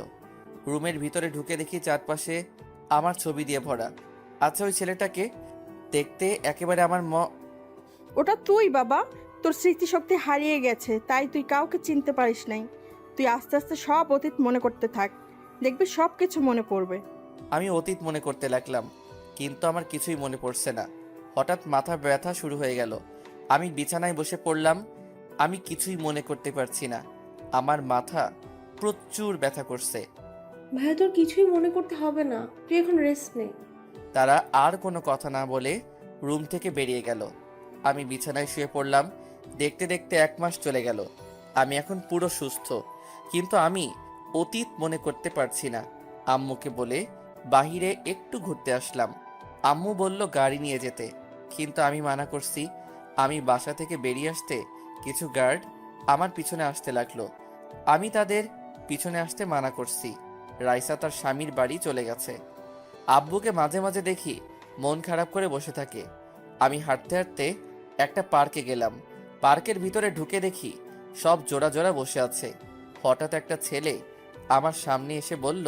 রুমের ভিতরে ঢুকে দেখি চারপাশে আমার ছবি দিয়ে ভরা। আচ্ছা, ওই ছেলেটাকে দেখতে একেবারে আমার ওটা তুই বাবা, তোর স্মৃতিশক্তি হারিয়ে গেছে, তাই তুই কাউকে চিনতে পারিস নাই। তুই আস্তে আস্তে সব অতীত মনে করতে থাক, দেখবি সব কিছু মনে পড়বে। আমি অতীত মনে করতে লাগলাম, কিন্তু আমার কিছুই মনে পড়ছে না। হঠাৎ মাথা ব্যথা শুরু হয়ে গেল। আমি বিছানায় বসে পড়লাম। আমি কিছুই মনে করতে পারছি না। আমার মাথা প্রচুর ব্যথা করছে। ভাইয়া তোর কিছুই মনে করতে হবে না, তুই এখন রেস্ট নে। তারা আর কোনো কথা না বলে রুম থেকে বেরিয়ে গেল। আমি বিছানায় শুয়ে পড়লাম। দেখতে দেখতে 1 মাস চলে গেল। আমি এখন পুরো সুস্থ, কিন্তু আমি অতীত মনে করতে পারছি না। আম্মুকে বলে বাহিরে একটু ঘুরতে আসলাম। আম্মু বলল গাড়ি নিয়ে যেতে, কিন্তু আমি মানা করছি। আমি বাসা থেকে বেরিয়ে আসতে কিছু গার্ড আমার পিছনে আসতে লাগলো। আমি তাদের পিছনে আসতে মানা করছি। রাইসা তার স্বামীর বাড়ি চলে গেছে। আব্বুকে মাঝে মাঝে দেখি মন খারাপ করে বসে থাকে। আমি হাঁটতে হাঁটতে একটা পার্কে গেলাম। পার্কের ভিতরে ঢুকে দেখি সব জোড়া জোড়া বসে আছে। হঠাৎ একটা ছেলে আমার সামনে এসে বলল,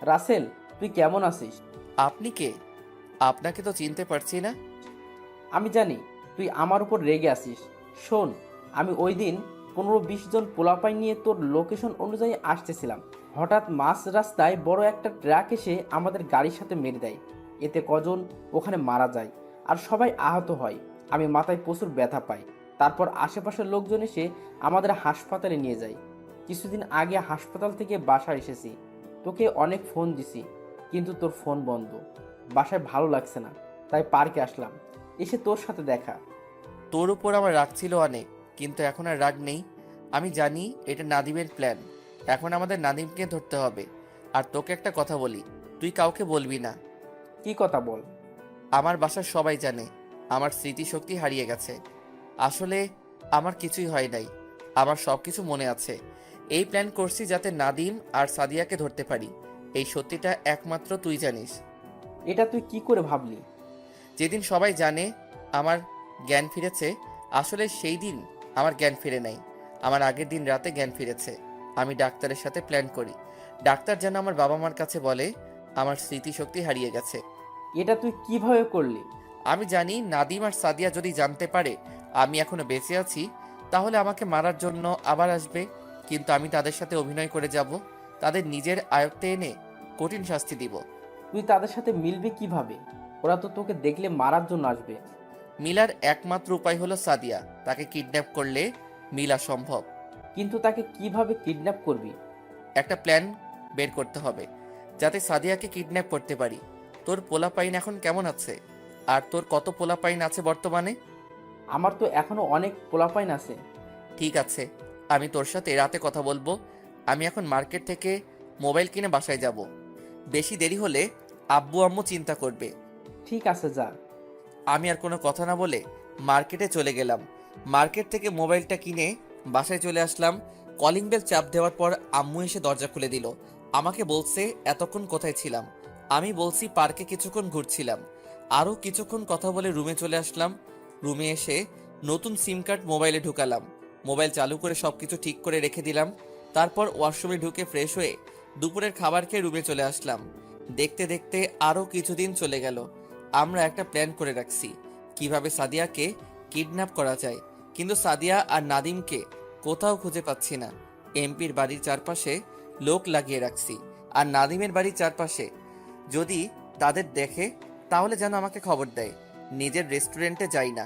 রাসেল, তুই কেমন আছিস? আপনি কে? আপনাকে তো চিনতে পারছি না। আমি জানি তুই আমার উপর রেগে আছিস। শোন, আমি ওই দিন 15-20 জন পোলাপাই নিয়ে তোর লোকেশন অনুযায়ী আসতেছিলাম। হঠাৎ মাঝ রাস্তায় বড় একটা ট্রাক এসে আমাদের গাড়ির সাথে মেরে দেয়। এতে কজন ওখানে মারা যায় আর সবাই আহত হয়। আমি মাথায় প্রচুর ব্যথা পাই। তারপর আশেপাশের লোকজন এসে আমাদের হাসপাতালে নিয়ে যায়। কিছুদিন আগে হাসপাতাল থেকে বাসায় এসেছি। তোকে অনেক ফোন দিছি, কিন্তু তোর ফোন বন্ধ। বাসায় ভালো লাগছে না, তাই পার্কে আসলাম, এসে তোর সাথে দেখা। তোর উপর আমার রাগ ছিল অনেক, কিন্তু এখন আর রাগ নেই। আমি জানি এটা নাদিমের প্ল্যান। এখন আমাদের নাদিমকে ধরতে হবে। আর তোকে একটা কথা বলি, তুই কাউকে বলবি না। কি কথা বল? আমার বাসার সবাই জানে আমার স্মৃতিশক্তি হারিয়ে গেছে। আসলে আমার কিছুই হয় নাই, আমার সব কিছু মনে আছে। এই প্ল্যান করছি যাতে নাদিম আর সাদিয়াকে ধরতে পারি। এই সত্যিটা একমাত্র তুই জানিস। এটা তুই কি করে ভাবলি? যেদিন সবাই জানে আমার জ্ঞান ফিরেছে, আসলে সেই দিন আমার জ্ঞান ফিরে নাই। আমার আগের দিন রাতে জ্ঞান ফিরেছে। আমি ডাক্তারের সাথে প্ল্যান করি। ডাক্তার যেন আমার বাবা মার কাছে বলে আমার স্মৃতিশক্তি হারিয়ে গেছে। এটা তুই কিভাবে করলি? আমি জানি নাদিম আর সাদিয়া যদি জানতে পারে আমি এখনো বেঁচে আছি, তাহলে আমাকে মারার জন্য আবার আসবে। কিন্তু আমি তাদের সাথে অভিনয় করে যাব, তাদের নিজের আয়ত্তে এনে কঠিন শাস্তি দিব। তুই তাদের সাথে মিলবি কিভাবে? ওরা তো তোকে দেখলে মারার জন্য আসবে। মিলার একমাত্র উপায় হলো সাদিয়া। তাকে কিডন্যাপ করলে মিলা সম্ভব। কিন্তু তাকে কিভাবে কিডন্যাপ করবি? একটা প্ল্যান বের করতে হবে যাতে সাদিয়াকে কিডন্যাপ করতে পারি। তোর পোলাপাইন এখন কেমন আছে? আর তোর কত পোলাপাইন আছে বর্তমানে? আমার তো এখনো অনেক পোলাপাইন আছে। ঠিক আছে, আমি তোর সাথে রাতে কথা বলবো। আমি এখন মার্কেট থেকে মোবাইল কিনে বাসায় যাব। বেশি দেরি হলে আব্বু আম্মু চিন্তা করবে। ঠিক আছে, যা। আমি আর কোনো কথা না বলে মার্কেটে চলে গেলাম। মার্কেট থেকে মোবাইলটা কিনে বাসায় চলে আসলাম। কলিং বেল চাপ দেওয়ার পর আম্মু এসে দরজা খুলে দিল। আমাকে বলছে এতক্ষণ কোথায় ছিলাম। আমি বলছি পার্কে কিছুক্ষণ ঘুরছিলাম। আরও কিছুক্ষণ কথা বলে রুমে চলে আসলাম। রুমে এসে নতুন সিম কার্ড মোবাইলে ঢুকালাম। মোবাইল চালু করে সব কিছু ঠিক করে রেখে দিলাম। তারপর ওয়াশরুমে ঢুকে ফ্রেশ হয়ে দুপুরের খাবার খেয়ে রুমে চলে আসলাম। দেখতে দেখতে আরও কিছুদিন চলে গেল। আমরা একটা প্ল্যান করে রাখছি কিভাবে সাদিয়াকে কিডন্যাপ করা যায়, কিন্তু সাদিয়া আর নাদিমকে কোথাও খুঁজে পাচ্ছি না। এমপির বাড়ির চারপাশে লোক লাগিয়ে রাখছি, আর নাদিমের বাড়ির চারপাশে যদি তাদের দেখে তাহলে যেন আমাকে খবর দেয়। নিজের রেস্টুরেন্টে যাই না,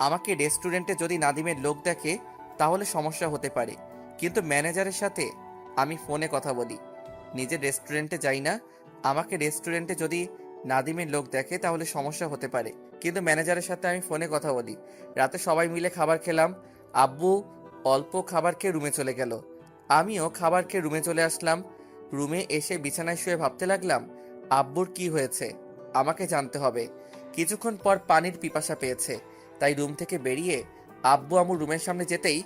আমাকে রেস্টুরেন্টে যদি নাদিমের লোক দেখে তাহলে সমস্যা হতে পারে। কিন্তু ম্যানেজারের সাথে আমি ফোনে কথা বলি। নিজের রেস্টুরেন্টে যাই না, আমাকে রেস্টুরেন্টে যদি নাদিমের লোক দেখে তাহলে সমস্যা হতে পারে, কিন্তু ম্যানেজারের সাথে আমি ফোনে কথা বলি। রাতে সবাই মিলে খাবার খেলাম। আব্বু অল্প খাবার খেয়ে রুমে চলে গেল। আমিও খাবার খেয়ে রুমে চলে আসলাম। রুমে এসে বিছানায় শুয়ে ভাবতে লাগলাম আব্বুর কি হয়েছে, আমাকে জানতে হবে। কিছুক্ষণ পর পানির পিপাসা পেয়েছে, তাই রুম থেকে বেরিয়ে আব্বু আম্মুর রুমের সামনে যেতেই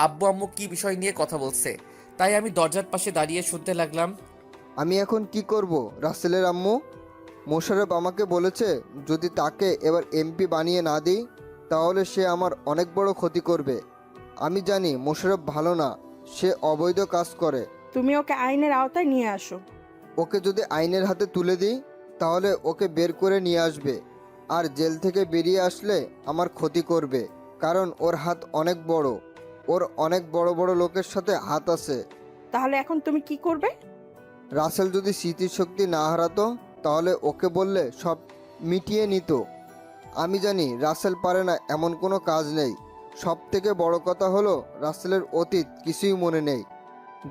আব্বু আম্মু কি বিষয় নিয়ে কথা বলছে, তাই আমি দরজার পাশে দাঁড়িয়ে শুনতে লাগলাম। আমি এখন কি করব রাসেলের আম্মু? মোশাররফ আমাকে বলেছে যদি তাকে এবার এমপি বানিয়ে না দিই তাহলে সে আমার অনেক বড় ক্ষতি করবে। আমি জানি মোশাররফ ভালো না, সে অবৈধ কাজ করে। তুমি ওকে আইনের আওতায় নিয়ে আসো। ওকে যদি আইনের হাতে তুলে দিই তাহলে ওকে বের করে নিয়ে আসবে, আর জেল থেকে বেরিয়ে আসলে আমার ক্ষতি করবে, কারণ ওর হাত অনেক বড়, ওর অনেক বড় বড় লোকের সাথে হাত আছে। তাহলে এখন তুমি কি করবে? রাসেল যদি স্মৃতিশক্তি না হারাতো তাহলে ওকে বললে সব মিটিয়ে নিত। আমি জানি রাসেল পারে না এমন কোনো কাজ নেই। সব থেকে বড় কথা হলো রাসেলের অতীত কিছুই মনে নেই।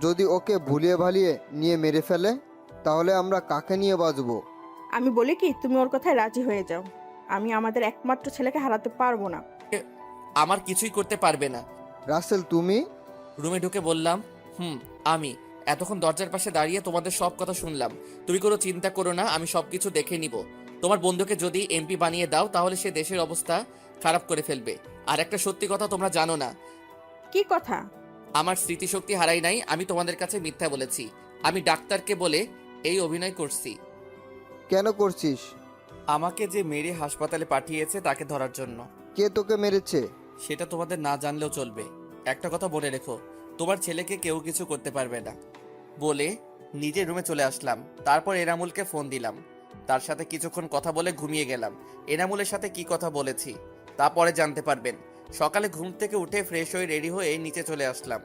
যদি ওকে ভুলিয়ে ভালিয়ে নিয়ে মেরে ফেলে তাহলে আমরা কাকে নিয়ে বাঁচবো? আমি বলি কি তুমি ওর কথায় রাজি হয়ে যাও। আমি আমাদের একমাত্র ছেলেকে হারাতে পারবো না। আমার কিছুই করতে পারবে না। রাসেল তুমি? রুমে ঢুকে বললাম আমি এতক্ষণ দরজার পাশে দাঁড়িয়ে তোমাদের সব কথা শুনলাম। তুমি কোনো চিন্তা করো না, আমি সবকিছু দেখে নিব। তোমার বন্ধুকে যদি এমপি বানিয়ে দাও তাহলে সে দেশের অবস্থা খারাপ করে ফেলবে। আর একটা সত্যি কথা তোমরা জানো না, কি কথা? আমার স্মৃতিশক্তি হারাই নাই। আমি তোমাদের কাছে মিথ্যা বলেছি। আমি ডাক্তারকে বলে এই অভিনয় করছি। কেন করছিস? আমাকে যে মেরে হাসপাতালে পাঠিয়েছে তাকে ধরার জন্য। কে তোকে মেরেছে? সেটা তোমাদের না জানলেও চলবে। একটা কথা বলে রেখো, তোমার ছেলেকে কেউ কিছু করতে পারবে না। বলে নিজের রুমে চলে আসলাম। তারপর এনামুলকে ফোন দিলাম। তার সাথে কিছুক্ষণ কথা বলে ঘুমিয়ে গেলাম। এনামুলের সাথে কি কথা বলেছি তা পরে জানতে পারবেন। সকালে ঘুম থেকে উঠে ফ্রেশ হয়ে রেডি হয়ে নিচে চলে আসলাম।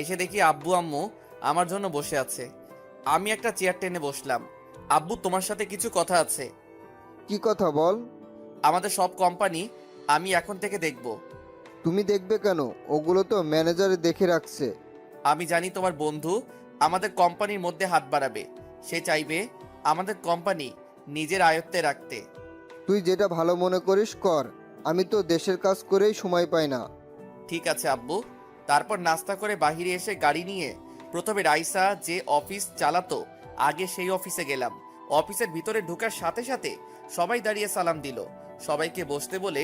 এসে দেখি আব্বু আম্মু আমার জন্য বসে আছে। আমি একটা চেয়ার টেনে বসলাম। আব্বু, তোমার সাথে কিছু কথা আছে। কি কথা বল। আমাদের সব কোম্পানি আমি এখন থেকে দেখব। তুমি দেখবে কেন? ওগুলো তো ম্যানেজারে দেখে রাখছে। আমি জানি তোমার বন্ধু আমাদের কোম্পানির মধ্যে হাত বাড়াবে। সে চাইবে আমাদের কোম্পানি নিজের আয়ত্তে রাখতে। তুই যেটা ভালো মনে করিস কর, আমি তো দেশের কাজ করেই সময় পাই না। ঠিক আছে আব্বু। তারপর নাস্তা করে বাহিরে এসে গাড়ি নিয়ে প্রথমে রাইসা যে অফিস চালাতো আগে সেই অফিসে গেলাম। অফিসের ভিতরে ঢোকার সাথে সাথে সবাই দাঁড়িয়ে সালাম দিল। সবাইকে বসতে বলে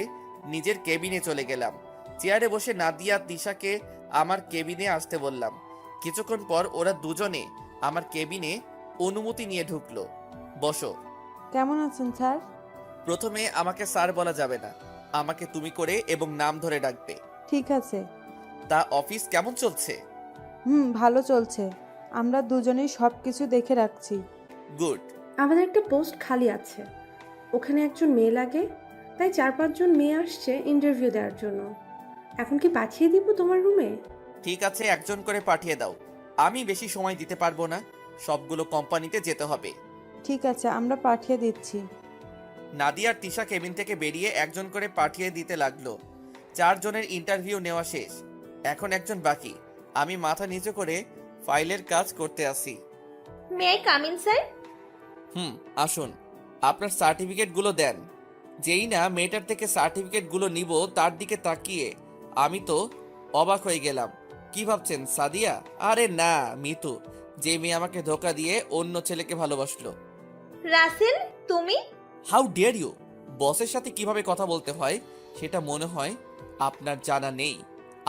নিজের কেবিনে চলে গেলাম। চেয়ারে বসে নাদিয়া তিশাকে আমার কেবিনে আসতে বললাম। কিছুক্ষণ পর ওরা দুজনে আমার কেবিনে অনুমতি নিয়ে ঢুকলো। বসো। কেমন আছেন স্যার? প্রথমে আমাকে স্যার বলা যাবে না, আমাকে তুমি করে এবং নাম ধরে ডাকবে। ঠিক আছে। তা অফিস কেমন চলছে? ভালো চলছে। আমরা দুজনেই সব কিছু দেখে রাখছি। গুড। আমাদের একটা পোস্ট খালি আছে, ওখানে একজন মেয়ে লাগে, তাই 4-5 জন মেয়ে আসছে ইন্টারভিউ দেওয়ার জন্য। এখন কি পাঠিয়ে দিব তোমার রুমে? ঠিক আছে, একজন করে পাঠিয়ে দাও। আমি বেশি সময় দিতে পারবো না, সবগুলো কোম্পানিতে যেতে হবে। ঠিক আছে, আমরা পাঠিয়ে দিচ্ছি। নাদিয়া আর তিশা কেবিন থেকে বেরিয়ে একজন করে পাঠিয়ে দিতে লাগলো। 4 জনের ইন্টারভিউ নেওয়া শেষ, এখন একজন বাকি। আমি মাথা নিচু করে ফাইলের কাজ করতে আসি। May I come in sir? আসুন। আপনার সার্টিফিকেটগুলো দেন। যেই না মেয়েটার থেকে সার্টিফিকেটগুলো নিব তার দিকে তাকিয়ে আমি তো অবাক হয়ে গেলাম। কি ভাবছেন সাদিয়া? আরে না, মিতু, যে মেয়ে আমাকে ধোকা দিয়ে অন্য ছেলেকে ভালোবাসলো। রাসেল, তুমি? How dare you! বসের সাথে কিভাবে কথা বলতে হয় সেটা মনে হয় আপনার জানা নেই।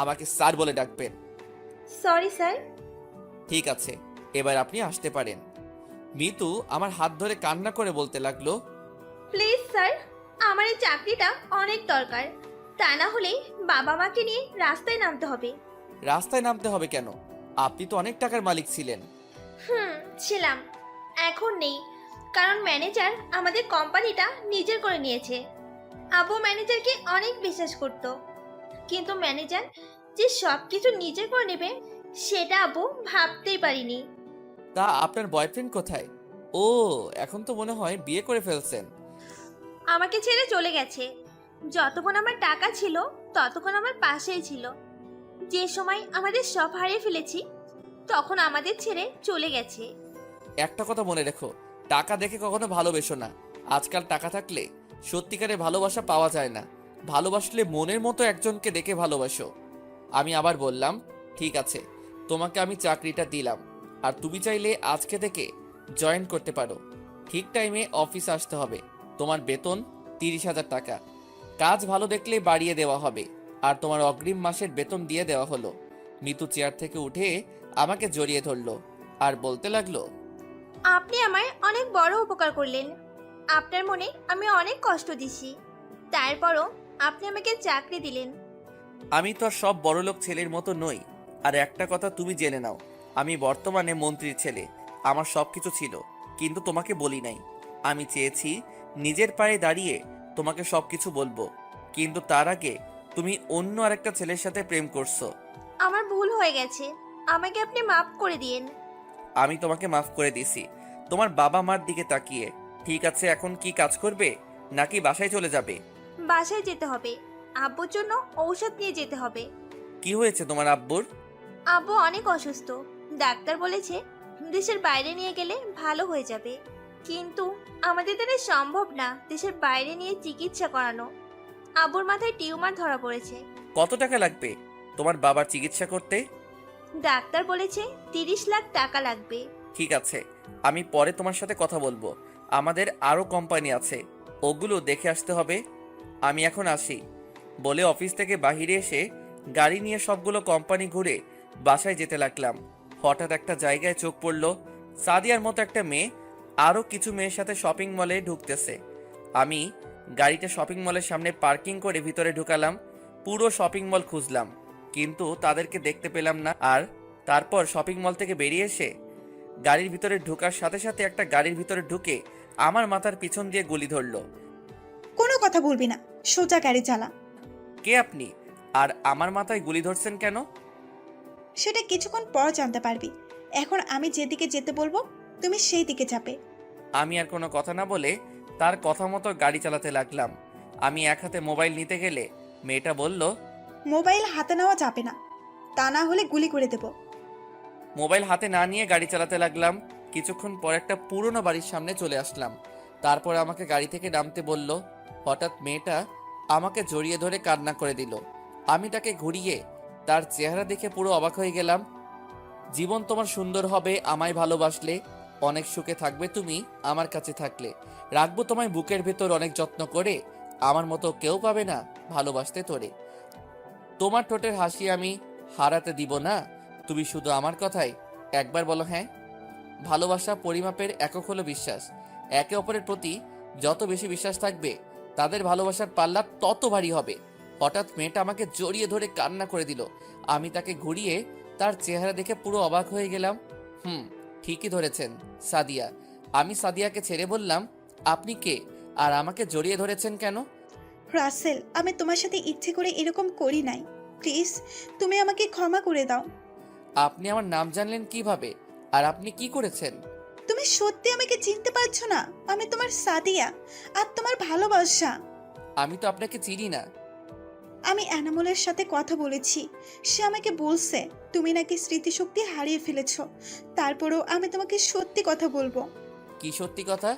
আমাকে স্যার বলে ডাকবেন। Sorry sir. ঠিক আছে, এবার আপনি আসতে পারেন। মিতু আমার হাত ধরে কান্না করে বলতে লাগলো, প্লিজ স্যার, আমার এই চাকরিটা অনেক দরকার। তা না হলে বাবা মাকে নিয়ে রাস্তায় নামতে হবে। রাস্তায় নামতে হবে কেন? আপনি তো অনেক টাকার মালিক ছিলেন। ছিলাম, এখন নেই, কারণ ম্যানেজার আমাদের কোম্পানিটা নিজের করে নিয়েছে। আব্বু ম্যানেজারকে অনেক বিশ্বাস করত, কিন্তু ম্যানেজার যে সব কিছু নিজের করে নেবে সেটা আব্বু ভাবতেই পারিনি। তা আপনার বয়ফ্রেন্ড কোথায়? ও, এখন তো মনে হয় বিয়ে করে ফেলছেন। আমাকে ছেড়ে চলে গেছে। যতক্ষণ আমার টাকা ছিল ততক্ষণ আমার পাশেই ছিল। যে সময় আমাদের সব হারিয়ে ফেলেছি তখন আমাদের ছেড়ে চলে গেছে। একটা কথা মনে রেখো, টাকা দেখে কখনো ভালোবেসো না। আজকাল টাকা থাকলে সত্যিকারের ভালোবাসা পাওয়া যায় না। ভালোবাসলে মনের মতো একজনকে দেখে ভালোবাসো। আমি আবার বললাম, ঠিক আছে, তোমাকে আমি চাকরিটা দিলাম, আর তুমি চাইলে আজকে থেকে জয়েন করতে পারো। ঠিক টাইমে অফিস আসতে হবে। তোমার বেতন 30,000 টাকা। কাজ ভালো দেখলে বাড়িয়ে দেওয়া হবে, আর তোমার অগ্রিম মাসের বেতন দিয়ে দেওয়া হলো। মিতু চেয়ার থেকে উঠে আমাকে জড়িয়ে ধরলো আর বলতে লাগলো, আপনি আমায় অনেক বড় উপকার করলেন। আপনার মনে আমি অনেক কষ্ট দিছি, তারপরও আপনি আমাকে চাকরি দিলেন। আমি তো আর সব বড়লোক ছেলের মতো নই। আর একটা কথা তুমি জেনে নাও, আমি বর্তমানে মন্ত্রীর ছেলে। আমার সব কিছু ছিল, কিন্তু তোমাকে বলি নাই। আমি চেয়েছি নিজের পায়ে দাঁড়িয়ে তোমাকে সব কিছু বলবো, কিন্তু তার আগে তুমি অন্য আরেকটা ছেলের সাথে প্রেম করছো। আমার ভুল হয়ে গেছে, আমাকে আপনি মাফ করে দিন। আমি তোমাকে মাফ করে দিছি তোমার বাবা মার দিকে তাকিয়ে। ঠিক আছে, এখন কি কাজ করবে, নাকি বাসায় চলে যাবে? বাসায় যেতে হবে, আব্বুর জন্য ঔষধ নিয়ে যেতে হবে। কি হয়েছে তোমার আব্বুর? আব্বু অনেক অসুস্থ, ডাক্তার বলেছে দেশের বাইরে নিয়ে গেলে ভালো হয়ে যাবে। কিন্তু আমাদের দ্বারা সম্ভব না দেশের বাইরে নিয়ে চিকিৎসা করানো। আব্বুর মাথায় টিউমার ধরা পড়েছে। কত টাকা লাগবে তোমার বাবার চিকিৎসা করতে? ডাক্তার বলেছে 30 লাখ টাকা লাগবে। ঠিক আছে, আমি পরে তোমার সাথে কথা বলবো। আমাদের আরও কোম্পানি আছে, ওগুলো দেখে আসতে হবে। আমি এখন আসি। বলে অফিস থেকে বাহিরে এসে গাড়ি নিয়ে সবগুলো কোম্পানি ঘুরে বাসায় যেতে লাগলাম। হঠাৎ একটা জায়গায় চোখ পড়লো, সাদিয়ার মতো একটা মেয়ে আরও কিছু মেয়ের সাথে শপিং মলে ঢুকতেছে। আমি গাড়িটা শপিং মলের সামনে পার্কিং করে ভিতরে ঢুকালাম। পুরো শপিং মল খুঁজলাম, কিন্তু তাদেরকে দেখতে পেলাম না। আর তারপর শপিং মল থেকে বেরিয়ে এসে গাড়ির ভিতরে ঢোকার সাথে সাথে একটা গাড়ির ভিতরে ঢুকে আমার মাথার পিছন দিয়ে গুলি ধরলো। কোনো কথা বলবি না, সোজা গাড়ি চালা। কে আপনি, আর আমার মাথায় গুলি ধরছেন কেন? সেটা কিছুক্ষণ পর জানতে পারবি। এখন আমি যেদিকে যেতে বলবো তুমি সেই দিকে যাবে। আমি আর কোনো কথা না বলে তার কথা মতো গাড়ি চালাতে লাগলাম। আমি এক হাতে মোবাইল নিতে গেলে মেয়েটা বলল, মোবাইল হাতে নেওয়া যাবে না, তা না হলে গুলি করে দেব। মোবাইল হাতে না নিয়ে গাড়ি চালাতে লাগলাম। কিছুক্ষণ পর একটা পুরনো বাড়ির সামনে চলে আসলাম। তারপর আমাকে গাড়ি থেকে নামতে বলল। হঠাৎ মেয়েটা আমাকে জড়িয়ে ধরে কান্না করে দিল। আমি তাকে ঘুরিয়ে তার চেহারা দেখে পুরো অবাক হয়ে গেলাম। জীবন তোমার সুন্দর হবে আমায় ভালোবাসলে, অনেক সুখে থাকবে তুমি আমার কাছে থাকলে, রাখবো তোমায় বুকের ভেতর অনেক যত্ন করে, আমার মতো কেউ পাবে না ভালোবাসতে তোরে। তোমার ঠোঁটের হাসি আমি হারাতে দিব না, তুমি শুধু আমার কথাই একবার বলো হ্যাঁ। ভালোবাসা পরিমাপের একক হলো বিশ্বাস। একে অপরের প্রতি যত বেশি বিশ্বাস থাকবে তাদের ভালোবাসার পাল্লা তত ভারী হবে। হঠাৎ মেয়েটা আমাকে জড়িয়ে ধরে কান্না করে দিল। আমি তাকে ঘুরিয়ে তার চেহারা দেখে পুরো অবাক হয়ে গেলাম। ঠিকই ধরেছেন, সাদিয়া। আমি সাদিয়াকে ছেড়ে বললাম, আপনি কে, আর আমাকে জড়িয়ে ধরেছেন কেন? রাসেল, আমি তোমার সাথে ইচ্ছে করে এরকম করি নাই, প্লিজ তুমি আমাকে ক্ষমা করে দাও। আপনি আমার নাম জানলেন কিভাবে, আর আপনি কি করেছেন? তুমি সত্যি আমাকে চিনতে পারছো না? আমি তোমার সাদিয়া, আর তোমার ভালোবাসা। আমি তো আপনাকে চিনি না। আমি এনামুলের সাথে কথা বলেছি, সে আমাকে বলছে তুমি নাকি স্মৃতিশক্তি হারিয়ে ফেলেছো। তারপরেও আমি তোমাকে সত্যি কথা বলবো। কি সত্যি কথা?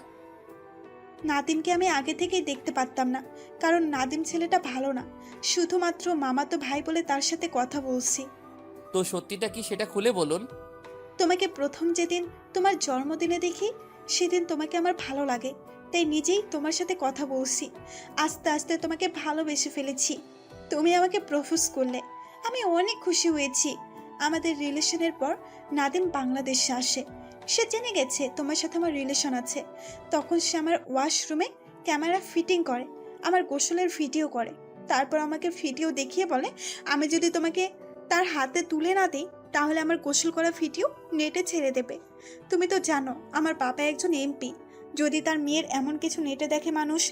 নাদিমকে আমি আগে থেকেই দেখতে পারতাম না, কারণ নাদিম ছেলেটা ভালো না। শুধুমাত্র মামাতো ভাই বলে তার সাথে কথা বলছি। তো সত্যিটা কি সেটা খুলে বলুন। তোমাকে প্রথম যেদিন তোমার জন্মদিনে দেখি সেদিন তোমাকে আমার ভালো লাগে, তাই নিজেই তোমার সাথে কথা বলছি। আস্তে আস্তে তোমাকে ভালোবেসে ফেলেছি। তুমি আমাকে প্রপোজ করলে, আমি অনেক খুশি হয়েছি। আমাদের রিলেশনের পর নাদিম বাংলাদেশে আসে। সে জেনে গেছে তোমার সাথে আমার রিলেশন আছে। তখন সে আমার ওয়াশরুমে ক্যামেরা ফিটিং করে, আমার গোসলের ভিডিও করে। তারপর আমাকে ভিডিও দেখিয়ে বলে আমি যদি তোমাকে তার হাতে তুলে না দিই তাহলে আমার গোসল করা ভিডিও নেটে ছেড়ে দেবে। তুমি তো জানো আমার বাবা একজন এমপি। যদি তার মেয়ের এমন কিছু নেটে দেখে মানুষ,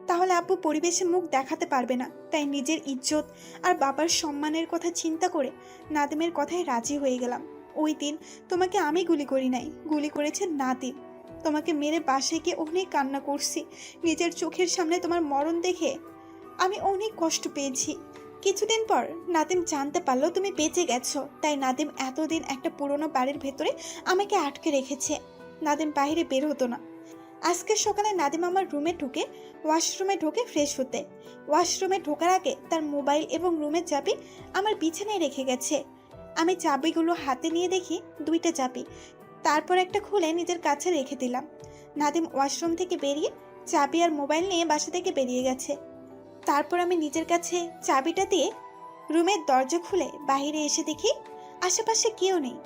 তাহলে আব্বু পরিবেশে মুখ দেখাতে পারবে না। তাই নিজের ইজ্জত আর বাবার সম্মানের কথা চিন্তা করে নাদিমের কথায় রাজি হয়ে গেলাম। ওই দিন তোমাকে আমি গুলি করি নাই, গুলি করেছে নাদিম। তোমাকে মেরে বাসায় গিয়ে অনেক কান্না করছি। নিজের চোখের সামনে তোমার মরণ দেখে আমি অনেক কষ্ট পেয়েছি। কিছুদিন পর নাদিম জানতে পারলো তুমি বেঁচে গেছো। তাই নাদিম এতদিন একটা পুরনো বাড়ির ভেতরে আমাকে আটকে রেখেছে। নাদিম বাইরে বের হতো না। আজকে সকালে নাদিম আমার রুমে ঢুকে ওয়াশরুমে ঢুকে ফ্রেশ হতে। ওয়াশরুমে ঢোকার আগে তার মোবাইল এবং রুমের চাবি আমার বিছানায় রেখে গেছে। আমি চাবিগুলো হাতে নিয়ে দেখি 2টা চাবি। তারপর একটা খুলে নিজের কাছে রেখে দিলাম। নাদিম ওয়াশরুম থেকে বেরিয়ে চাবি আর মোবাইল নিয়ে বাসা থেকে বেরিয়ে গেছে। তারপর আমি নিজের কাছে চাবিটা দিয়ে রুমের দরজা খুলে বাইরে এসে দেখি আশেপাশে কেউ নেই।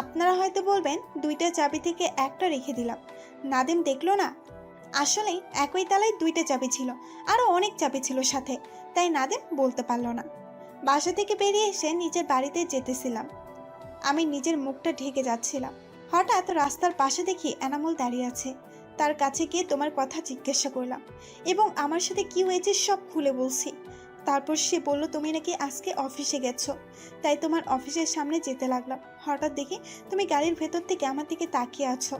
আপনারা হয়তো বলবেন 2টা চাবি থেকে একটা রেখে দিলাম, নাদিম দেখলো না। আসলে একই তালায় 2টা চাবি ছিল, আরো অনেক চাবি ছিল সাথে, তাই নাদিম বলতে পারলো না। বাসা থেকে বেরিয়ে এসে নিজের বাড়িতে যেতেছিলাম। আমি নিজের মুখটা ঢেকে যাচ্ছিলাম। হঠাৎ রাস্তার পাশে দেখি এনামুল দাঁড়িয়ে আছে। তার কাছে গিয়ে তোমার কথা জিজ্ঞাসা করলাম এবং আমার সাথে কি হয়েছে সব খুলে বলছি। তারপর সে বলল তুমি নাকি আজকে অফিসে গেছো, তাই তোমার অফিসের সামনে যেতে লাগলাম। হঠাৎ দেখি তুমি গাড়ির ভেতর থেকে আমার দিকে তাকিয়ে আছো।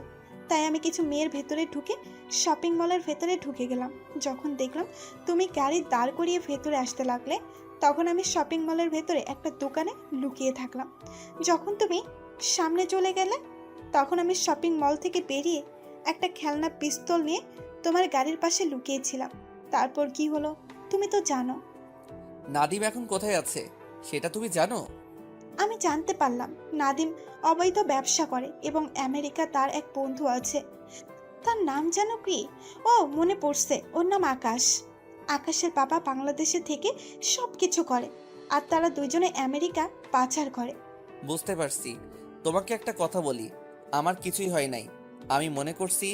তাই আমি কিছু মেয়ের ভেতরে ঢুকে শপিং মলের ভেতরে ঢুকে গেলাম। যখন দেখলাম তুমি গাড়ি দাঁড় করিয়ে ভেতরে আসতে লাগলে, তখন আমি শপিং মলের ভেতরে একটা দোকানে লুকিয়ে থাকলাম। যখন তুমি সামনে চলে গেলে, তখন আমি শপিং মল থেকে বেরিয়ে একটা খেলনা পিস্তল নিয়ে তোমার গাড়ির পাশে লুকিয়েছিলাম। তারপর কি হলো তুমি তো জানো। নাদিম এখন কোথায় আছে সেটা তুমি জানো? আমি জানতে পারলাম নাদিম অবৈধ ব্যবসা করে এবং আমেরিকা তার এক বন্ধু আছে। তার নাম জানো কি? ও মনে পড়ছে, ওর নাম আকাশ। আকাশের বাবা বাংলাদেশে থেকে সব কিছু করে, আর তারা দুইজনে আমেরিকা পাচার করে। বুঝতে পারছি। তোমাকে একটা কথা বলি, আমার কিছুই হয় নাই। আমি মনে করছি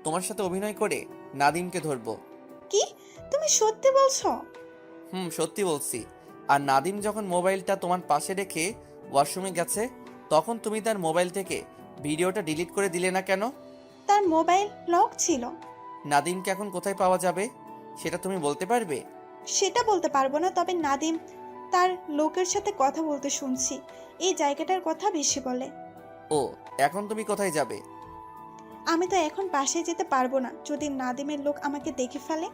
তোমার সাথে অভিনয় করে নাদিমকে ধরবো। কি তুমি সত্যি বলছো? সত্যি বলছি। আর নাদিম যখন মোবাইলটা তোমার পাশে রেখে ওয়াশরুমে গেছে, তখন তুমি তার মোবাইল থেকে ভিডিওটা ডিলিট করে দিলে না কেন? তার মোবাইল লক ছিল। নাদিমকে এখন কোথায় পাওয়া যাবে সেটা তুমি বলতে পারবে? সেটা বলতে পারবো না, তবে নাদিম তার লোকের সাথে কথা বলতে শুনছি। এই জায়গাটার কথা বেশি বলে। ও, এখন তুমি কোথায় যাবে? আমি তো এখন বাসায় যেতে পারবো না, যদি নাদিমের লোক আমাকে দেখে ফেলে।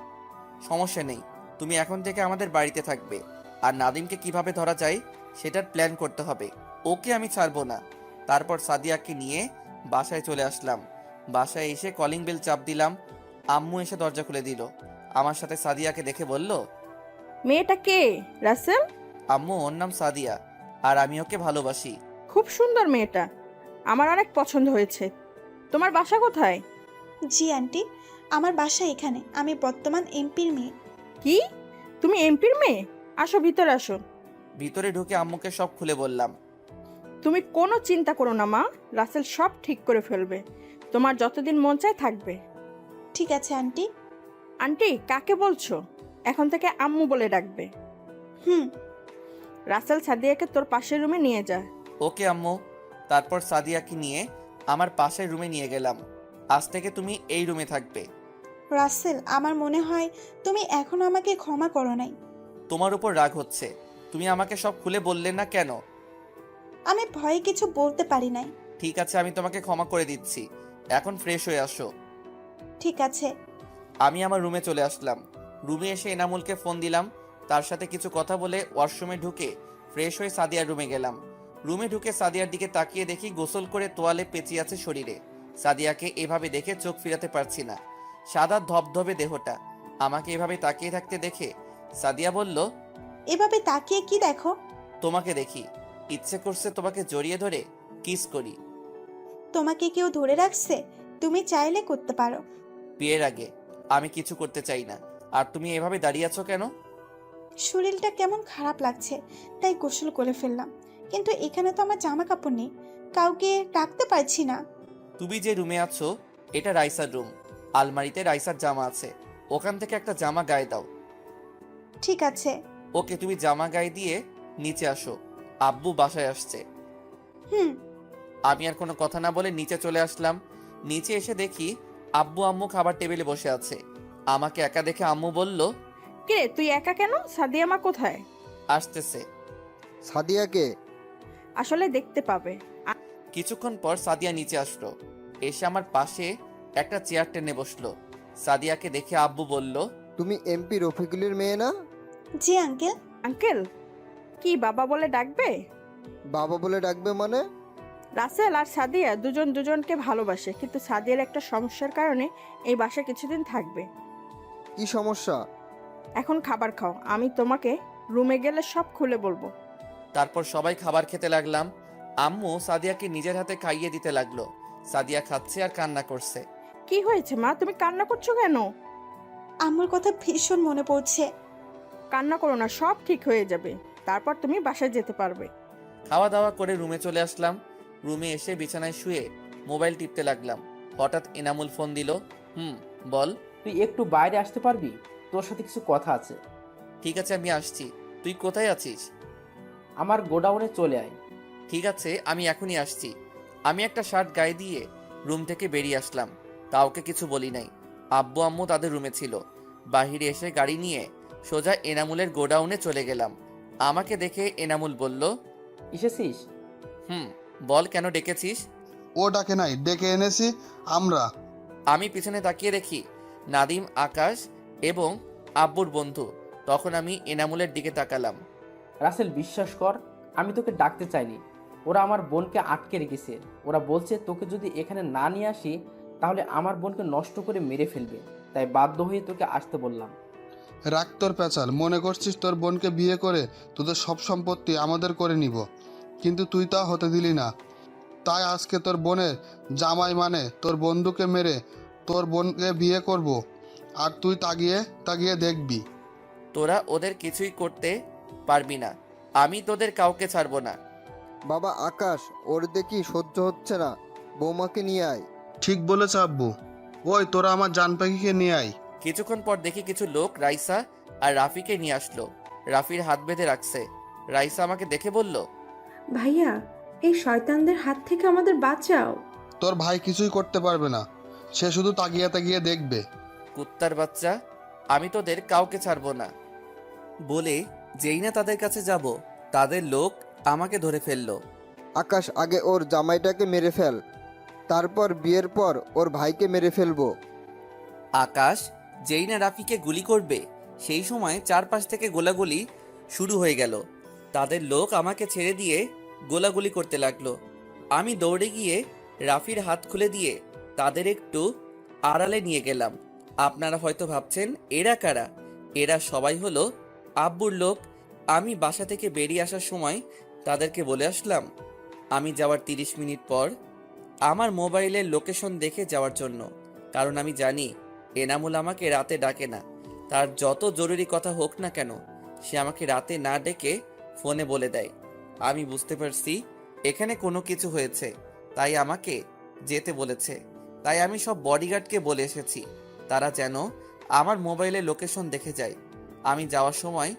সমস্যা নেই, তুমি এখন থেকে আমাদের বাড়িতে থাকবে। আর নাদিমকে কিভাবে ধরা যায় সেটার প্ল্যান করতে হবে। ওকে আমি ছাড়বো না। তারপর সাদিয়াকে নিয়ে বাসায় চলে আসলাম। বাসায় এসে কলিং বেল চাপ দিলাম। আম্মু এসে দরজা খুলে দিল। আমার সাথে সাদিয়াকে দেখে বলল, মেয়েটা কে রাসেল? আম্মু, ওর নাম সাদিয়া, আর আমি ওকে ভালোবাসি। খুব সুন্দর মেয়েটা, আমার অনেক পছন্দ হয়েছে। তোমার বাসা কোথায়? জি আন্টি, আমার বাসা এখানে। আমি বর্তমান এমপির মেয়ে। কি, তুমি এমপির মেয়ে? আসো ভিতরে আসো। ভিতরে ঢুকে আম্মুকে সব খুলে বললাম। তুমি কোনো চিন্তা করো না মা, রাসেল সব ঠিক করে ফেলবে। তোমার যতদিন মন চায় থাকবে। ঠিক আছে আন্টি। আন্টি কাকে বলছো? এখন থেকে আম্মু বলে ডাকবে। হুম। রাসেল সাদিয়াকে তোর পাশের রুমে নিয়ে যা। ওকে আম্মু। তারপর সাদিয়াকে নিয়ে আমার পাশের রুমে নিয়ে গেলাম। আজ থেকে তুমি এই রুমে থাকবে। রাসেল, আমার মনে হয় তুমি এখনো আমাকে ক্ষমা করো নাই। তোমার উপর রাগ হচ্ছে। তুমি আমাকে সব খুলে বললে না কেন? আমি ভয়ে কিছু বলতে পারি নাই। ঠিক আছে, আমি তোমাকে ক্ষমা করে দিচ্ছি। এখন ফ্রেশ হয়ে আসো। ঠিক আছে। আমি আমার রুমে চলে আসলাম। রুমে এসে এনামুলকে ফোন দিলাম। তার সাথে কিছু কথা বলে ওয়াশরুমে ঢুকে ফ্রেশ হয়ে সাদিয়ার রুমে গেলাম। রুমে ঢুকে সাদিয়ার দিকে তাকিয়ে দেখি গোসল করে তোয়ালে পেঁচিয়ে আছে শরীরে। সাদিয়াকে এভাবে দেখে চোখ ফিরাতে পারছি না। সাদা ধবধবে দেহটা। আমাকে এভাবে তাকিয়ে থাকতে দেখে সাদিয়া বলল, এভাবে তাকিয়ে কি দেখো? তোমাকে দেখি। ইচ্ছে করছে তোমাকে জড়িয়ে ধরে কিস করি। তোমাকে কেউ ধরে রাখছে? তুমি চাইলে করতে পারো। বিয়ের আগে আমি কিছু করতে চাই না। আর তুমি এভাবে দাঁড়িয়ে আছো কেন? শরীরটা কেমন খারাপ লাগছে, তাই গোসল করে ফেললাম। কিন্তু এখানে তো আমার জামা কাপড় নেই, কাউকে রাখতে পারছি না। তুমি যে রুমে আছো এটা রাইসার রুম। আলমারিতে রাইসার জামা আছে, ওখান থেকে একটা জামা গায়ে দাও। ঠিক আছে। ওকে, তুমি জামা গায়ে দিয়ে নিচে আসো, আব্বু বাসায় আসছে। হুম। আমি আর কোনো কথা না বলে নিচে চলে আসলাম। নিচে এসে দেখি আব্বু আম্মু খাবার টেবিলে বসে আছে। আমাকে একা দেখে আম্মু বলল, কিরে তুই একা কেন? সাদিয়া মা কোথায়? আসতেছে। সাদিয়াকে? আসলে দেখতে পাবে। কিছুক্ষণ পর সাদিয়া নিচে আসলো, এসে আমার পাশে একটা চেয়ার টেনে বসলো। সাদিয়াকে দেখে আব্বু বলল, তুমি এমপি রফিকুলের মেয়ে না? জি আঙ্কেল। আঙ্কেল কি বাবা বলে ডাকবে? বাবা বলে ডাকবে মানে? রাসেল আর সাদিয়া দুজন দুজনকে ভালোবাসে, কিন্তু সাদিয়ার একটা সমস্যার কারণে এই বাসা কিছুদিন থাকবে। কি সমস্যা? এখন খাবার খাও, আমি তোমাকে রুমে গেলে সব খুলে বলবো। তারপর সবাই খাবার খেতে লাগলাম। আম্মু সাদিয়াকে নিজের হাতে খাইয়ে দিতে লাগলো। সাদিয়া খাচ্ছে আর কান্না করছে। কি হয়েছে মা, তুমি কান্না করছো কেন? আম্মুর কথা ভীষণ মনে পড়ছে। কান্না করো না, সব ঠিক হয়ে যাবে। তারপর তুমি বাসায় যেতে পারবে। খাওয়া দাওয়া করে রুমে চলে আসলাম। রুমে এসে বিছানায় শুয়ে মোবাইল টিপতে লাগলাম। হঠাৎ এনামুল ফোন দিল। বল। তুই একটু বাইরে আসতে পারবি? তোর সাথে কিছু কথা আছে। ঠিক আছে, আমি আসছি। তুই কোথায় আছিস? আমার গোডাউনে চলে আয়। ঠিক আছে, আমি এখনই আসছি। আমি একটা শার্ট গায়ে দিয়ে রুম থেকে বেরিয়ে আসলাম। কাউকে কিছু বলি নাই। আব্বু আম্মু তাদের রুমে ছিল। বাহিরে এসে গাড়ি নিয়ে সোজা এনামুলের গোডাউনে চলে গেলাম। আমাকে দেখে এনামুল বলল, এসেছিস? বল, কেন ডেকেছিস? ও ডাকে নাই, ডেকে এনেছি আমরা। আমি পিছনে তাকিয়ে দেখি নাদিম, আকাশ এবং আব্বুর বন্ধু। তখন আমি এনামুলের দিকে তাকালাম। রাসেল, বিশ্বাস কর, আমি তোকে ডাকতে চাইনি। ওরা আমার বোনকে আটকে রেখেছে। ওরা বলছে তোকে যদি এখানে না নিয়ে আসি তাহলে আমার বোনকে নষ্ট করে মেরে ফেলবে। তাই বাধ্য হয়ে তোকে আসতে বললাম। রাখ তোর পেঁচাল। মনে করছিস তোর বোনকে বিয়ে করে তোদের সব সম্পত্তি আমাদের করে নিব, কিন্তু তুই তা হতে দিলি না। তাই আজকে তোর বোনের জামাই মানে তোর বন্ধুকে মেরে তোর বোনকে বিয়ে করব, আর তুই তাকিয়ে তাকিয়ে দেখবি। তোরা ওদের কিছুই করতে পারবি না। আমি তোদের কাউকে ছাড়বো না। বাবা আকাশ, ওর দেখি সহ্য হচ্ছে না, বৌমাকে নিয়ে আয়। ঠিক বলেছ আব্বু। ওই তোরা আমার জান পাখিকে নিয়ে আয়। কিছুক্ষণ পর দেখি কিছু লোক রাইসা আর রাফিকে নিয়ে আসলো। রাফির হাত বেঁধে রাখছে। রাইসা আমাকে দেখে বলল, ভাইয়া, এই শয়তানদের হাত থেকে আমাদের বাঁচাও। তোর ভাই কিছুই করতে পারবে না, সে শুধু তাকিয়ে তাকিয়ে দেখবে। কুত্তার বাচ্চা, আমি তোদের কাউকে ছাড়বো না বলে যেই না তাদের কাছে যাব, তাদের লোক আমাকে ধরে ফেললো। আকাশ, আগে ওর জামাইটাকে মেরে ফেল, তারপর বিয়ের পর ওর ভাইকে মেরে ফেলবো। আকাশ যেই না রাফিকে গুলি করবে, সেই সময় চারপাশ থেকে গোলাগুলি শুরু হয়ে গেল। তাদের লোক আমাকে ছেড়ে দিয়ে গোলাগুলি করতে লাগলো। আমি দৌড়ে গিয়ে রাফির হাত খুলে দিয়ে তাদের একটু আড়ালে নিয়ে গেলাম। আপনারা হয়তো ভাবছেন এরা কারা? এরা সবাই হলো আব্বুর লোক। আমি বাসা থেকে বেরিয়ে আসার সময় তাদেরকে বলে আসলাম আমি যাওয়ার 30 মিনিট পর আমার মোবাইলের লোকেশন দেখে যাওয়ার জন্য, কারণ আমি জানি এনামুল আমাকে রাতে ডাকে না। তার যত জরুরি কথা হোক না কেন, সে আমাকে রাতে না ডেকে ফোনে বলে দেয়। আমি বুঝতে পারছি এখানে কোনো কিছু হয়েছে, তাই আমাকে যেতে বলেছে। তাই আমি সব বডিগার্ডকে বলে এসেছি তারা যেন আমার মোবাইলে লোকেশন দেখে যায়। আমি যাওয়ার সময়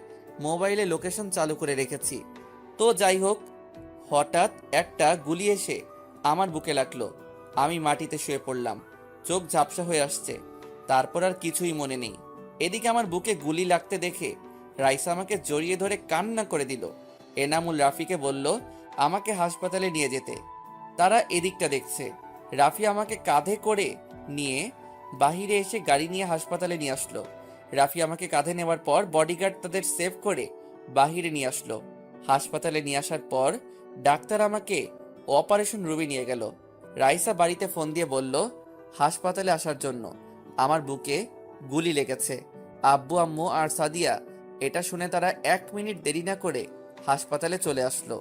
মোবাইলে লোকেশন চালু করে রেখেছি। তো যাই হোক, হঠাৎ একটা গুলি এসে আমার বুকে লাগলো। আমি মাটিতে শুয়ে পড়লাম, চোখ ঝাপসা হয়ে আসছে। তারপর আর কিছুই মনে নেই। এদিকে আমার বুকে গুলি লাগতে দেখে রাইসা আমাকে জড়িয়ে ধরে কান্না করে দিল। এনামুল রাফিকে বলল আমাকে হাসপাতালে নিয়ে যেতে। তারা এদিকটা দেখছে। রাফি আমাকে কাঁধে করে নিয়ে বাহিরে এসে গাড়ি নিয়ে হাসপাতালে নিয়ে আসলো। রাফি আমাকে কাঁধে নেওয়ার পর বডিগার্ড তাদের সেভ করে বাহিরে নিয়ে আসলো। হাসপাতালে নিয়ে আসার পর ডাক্তার আমাকে অপারেশন রুমে নিয়ে গেল। রাইসা বাড়িতে ফোন দিয়ে বলল হাসপাতালে আসার জন্য। আমার বুকে গুলি লেগেছে। আব্বু আম্মু আর সাদিয়া এটা শুনে তারা 1 মিনিট দেরি না করে হাসপাতালে চলে আসলো।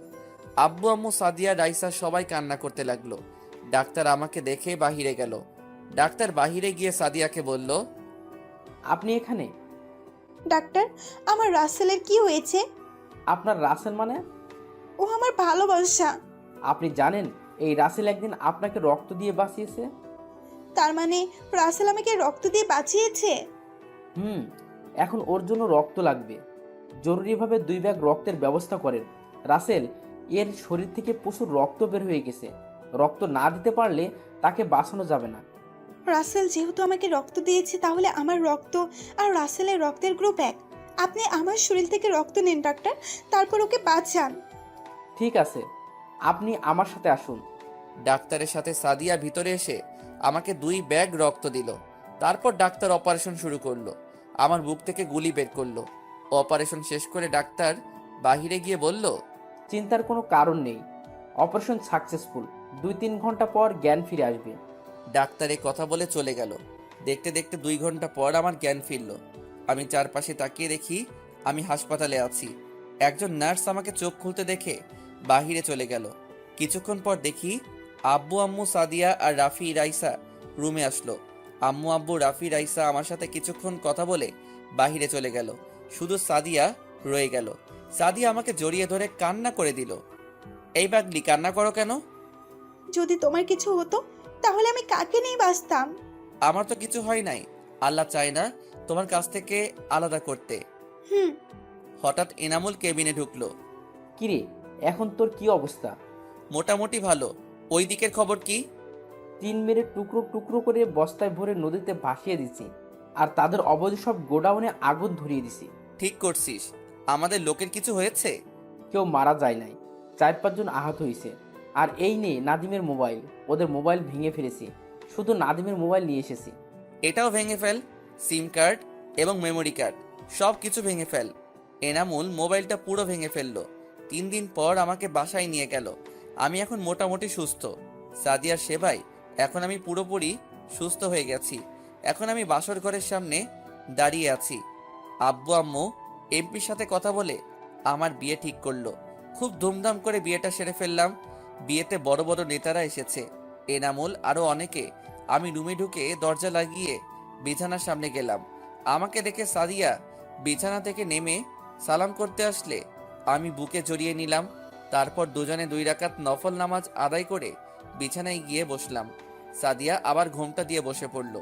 আব্বু আম্মু সাদিয়া রাইসা সবাই কান্না করতে লাগলো। ডাক্তার আমাকে দেখে বাহিরে গেল। ডাক্তার বাহিরে গিয়ে সাদিয়াকে বলল, আপনি এখানে? ডাক্তার, আমার রাসেলের কি হয়েছে? আপনার রাসেল মানে? ও আমার ভালোবাসা। আপনি জানেন এই রাসেল একদিন আপনাকে রক্ত দিয়ে বাঁচিয়েছে? তার মানে রাসেল আমাকে রক্ত দিয়ে বাঁচিয়েছে? হুম, এখন ওর জন্য রক্ত লাগবে। জরুরিভাবে 2 ব্যাগ রক্তের ব্যবস্থা করেন। রাসেল এর শরীর থেকে প্রচুর রক্ত বের হয়ে গেছে। রক্ত না দিতে পারলে তাকে বাঁচানো যাবে না। রাসেল যেহেতু আমাকে রক্ত দিয়েছে, তাহলে আমার রক্ত আর রাসেলের রক্তের গ্রুপ এক। আপনি আমার শরীর থেকে রক্ত নিন ডাক্তার, তারপর ওকে বাঁচান। ঠিক আছে, আপনি আমার সাথে আসুন। ডাক্তারের সাথে সাদিয়া ভিতরে এসে আমাকে 2 ব্যাগ রক্ত দিল। তারপর ডাক্তার অপারেশন শুরু করলো। আমার বুক থেকে গুলি বের করলো। অপারেশন শেষ করে ডাক্তার বাহিরে গিয়ে বলল, চিন্তার কোনো কারণ নেই, অপারেশন সাকসেসফুল। 2-3 ঘন্টা পর জ্ঞান ফিরে আসবে। ডাক্তার এই কথা বলে চলে গেল। দেখতে দেখতে 2 ঘন্টা পর আমার জ্ঞান ফিরল। আমি চারপাশে তাকিয়ে দেখি আমি হাসপাতালে আছি। একজন নার্স আমাকে চোখ খুলতে দেখে বাহিরে চলে গেল। কিছুক্ষণ পর দেখি আব্বু আম্মু সাদিয়া আর রাফি রাইসা রুমে আসলো। আম্মু আব্বু রাফি রাইসা আমার সাথে কিছুক্ষণ কথা বলে বাহিরে চলে গেল। শুধু সাদিয়া রয়ে গেল। সাদিয়া আমাকে জড়িয়ে ধরে কান্না করে দিল। এই পাগলি, কান্না করো কেন? যদি তোমার কিছু হতো তাহলে আমি কাকে নিয়ে বাঁচতাম? আমার তো কিছু হয় নাই। আল্লাহ চায় না তোমার কাছ থেকে আলাদা করতে। হুম। হঠাৎ এনামুল কেবিনে ঢুকলো। কিরে, এখন তোর কি অবস্থা? মোটামুটি ভালো। ওই দিকের খবর কি? 3 মেরে টুকরো টুকরো করে বস্তায় ভরে নদীতে ভাসিয়ে দিছি, আর তাদের অবৈধ সব গোডাউনে আগুন ধরিয়ে দিছি। ঠিক করছিস। আমাদের লোকের কিছু হয়েছে? কেউ মারা যায় নাই, 4-5 জন আহত হয়েছে। আর এই নিয়ে নাদিমের মোবাইল, ওদের মোবাইল ভেঙে ফেলেছি। শুধু নাদিমের মোবাইল নিয়ে এসেছি। এটাও ভেঙে ফেল। সিম কার্ড এবং মেমোরি কার্ড সব কিছু ভেঙে ফেল। এনামুল মোবাইলটা পুরো ভেঙে ফেললো। 3 দিন পর আমাকে বাসায় নিয়ে গেল। আমি এখন মোটামুটি সুস্থ। সাদিয়ার সেবায় এখন আমি পুরোপুরি সুস্থ হয়ে গেছি। এখন আমি বাসর ঘরের সামনে দাঁড়িয়ে আছি। আব্বু আম্মু এমপির সাথে কথা বলে আমার বিয়ে ঠিক করলো। খুব ধুমধাম করে বিয়েটা সেরে ফেললাম। বিয়েতে বড় বড় নেতারা এসেছে, এনামুল আরো অনেকে। আমি রুমে ঢুকে দরজা লাগিয়ে বিছানার সামনে গেলাম। আমাকে দেখে সাদিয়া বিছানা থেকে নেমে সালাম করতে আসলে আমি বুকে জড়িয়ে নিলাম। তারপর দুজনে 2 রাকাত নফল নামাজ আদায় করে বিছানায় গিয়ে বসলাম। সাদিয়া আবার ঘোমটা দিয়ে বসে পড়ল।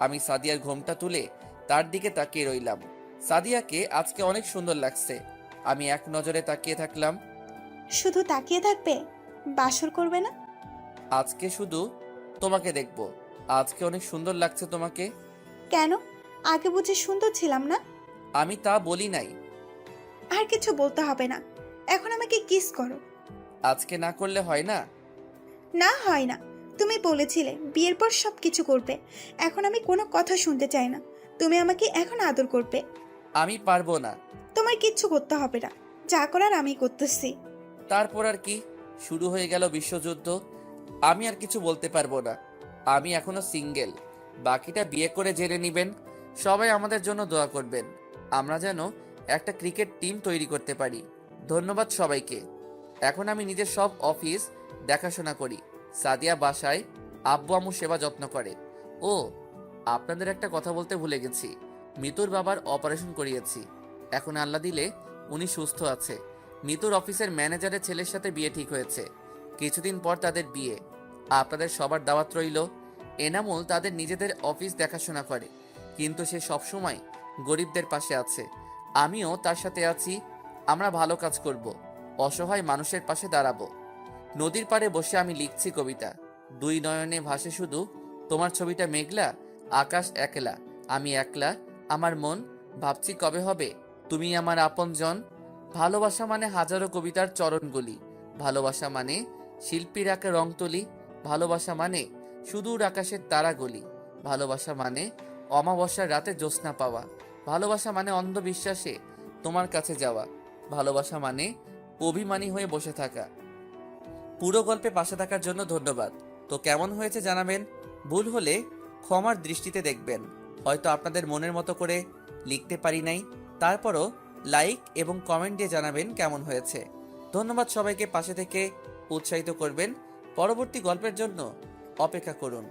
আমি সাদিয়ার ঘোমটা তুলে তার দিকে তাকিয়ে রইলাম। সাদিয়াকে আজকে অনেক সুন্দর লাগছে। আমি এক নজরে তাকিয়ে থাকলাম। শুধু তাকিয়ে থাকবে, বাসর করবে না? আজকে শুধু তোমাকে দেখব। আজকে অনেক সুন্দর লাগছে তোমাকে। কেন? আগে বুঝি সুন্দর ছিলাম না? আমি তা বলি নাই। আর কিছু বলতে হবে না, এখন আমাকে কিস করো। আজকে না করলে হয় না? না, হয় না। তুমি বলেছিলে বিয়ের পর সব কিছু করবে। এখন আমি কোনো কথা শুনতে চাই না। তুমি আমাকে এখন আদর করবে। আমি পারবো না। তোমার কিচ্ছু করতে হবে না, যা করার আমি করতেছি। তারপর আর কি? শুরু হয়ে গেল বিশ্বযুদ্ধ। আমি আর কিছু বলতে পারবো না। আমি এখনো সিঙ্গেল। বাকিটা বিয়ে করে জেনে নিবেন। সবাই আমাদের জন্য দোয়া করবেন। আমরা যেন একটা ক্রিকেট টিম তৈরি করতে পারি। ধন্যবাদ সবাইকে। এখন আমি নিজের সব অফিস দেখাশোনা করি। সাদিয়া বাসায় আব্বু আম্মু সেবা যত্ন করে। ও, আপনাদের একটা কথা বলতে ভুলে গেছি। মিতুর বাবার অপারেশন করিয়েছি। এখন আল্লাহ দিলে উনি সুস্থ আছে। মিতুর অফিসের ম্যানেজারের ছেলের সাথে বিয়ে ঠিক হয়েছে। কিছুদিন পর তাদের বিয়ে। আপনাদের সবার দাওয়াত রইল। এনামুল তাদের নিজেদের অফিস দেখাশোনা করে, কিন্তু সে সবসময় গরিবদের পাশে আছে। আমিও তার সাথে আছি। আমরা ভালো কাজ করব, অসহায় মানুষের পাশে দাঁড়াবো। নদীর পাড়ে বসে আমি লিখছি কবিতা। 2 নয়নে ভাসে শুধু তোমার ছবিটা মেঘলা, আকাশ একলা, আমি একলা, আমার মন ভাবছি কবে হবে তুমি আমার আপনজন। ভালোবাসা মানে হাজারো কবিতার চরণগুলি। ভালোবাসা মানে শিল্পীর আঁকা রং তুলি। ভালোবাসা মানে সুদূর আকাশের তারাগুলি। ভালোবাসা মানে অমাবস্যার রাতে জ্যোৎস্না পাওয়া। ভালোবাসা মানে অন্ধবিশ্বাসে তোমার কাছে যাওয়া। ভালোবাসা মানে অভিমানী হয়ে বসে থাকা। পুরো গল্পে পাশে থাকার জন্য ধন্যবাদ। তো কেমন হয়েছে জানাবেন। ভুল হলে ক্ষমার দৃষ্টিতে দেখবেন। হয়তো আপনাদের মনের মতো করে লিখতে পারি নাই, তারপরও লাইক এবং কমেন্ট দিয়ে জানাবেন কেমন হয়েছে। ধন্যবাদ সবাইকে পাশে থেকে উৎসাহিত করবেন। পরবর্তী গল্পের জন্য অপেক্ষা করুন।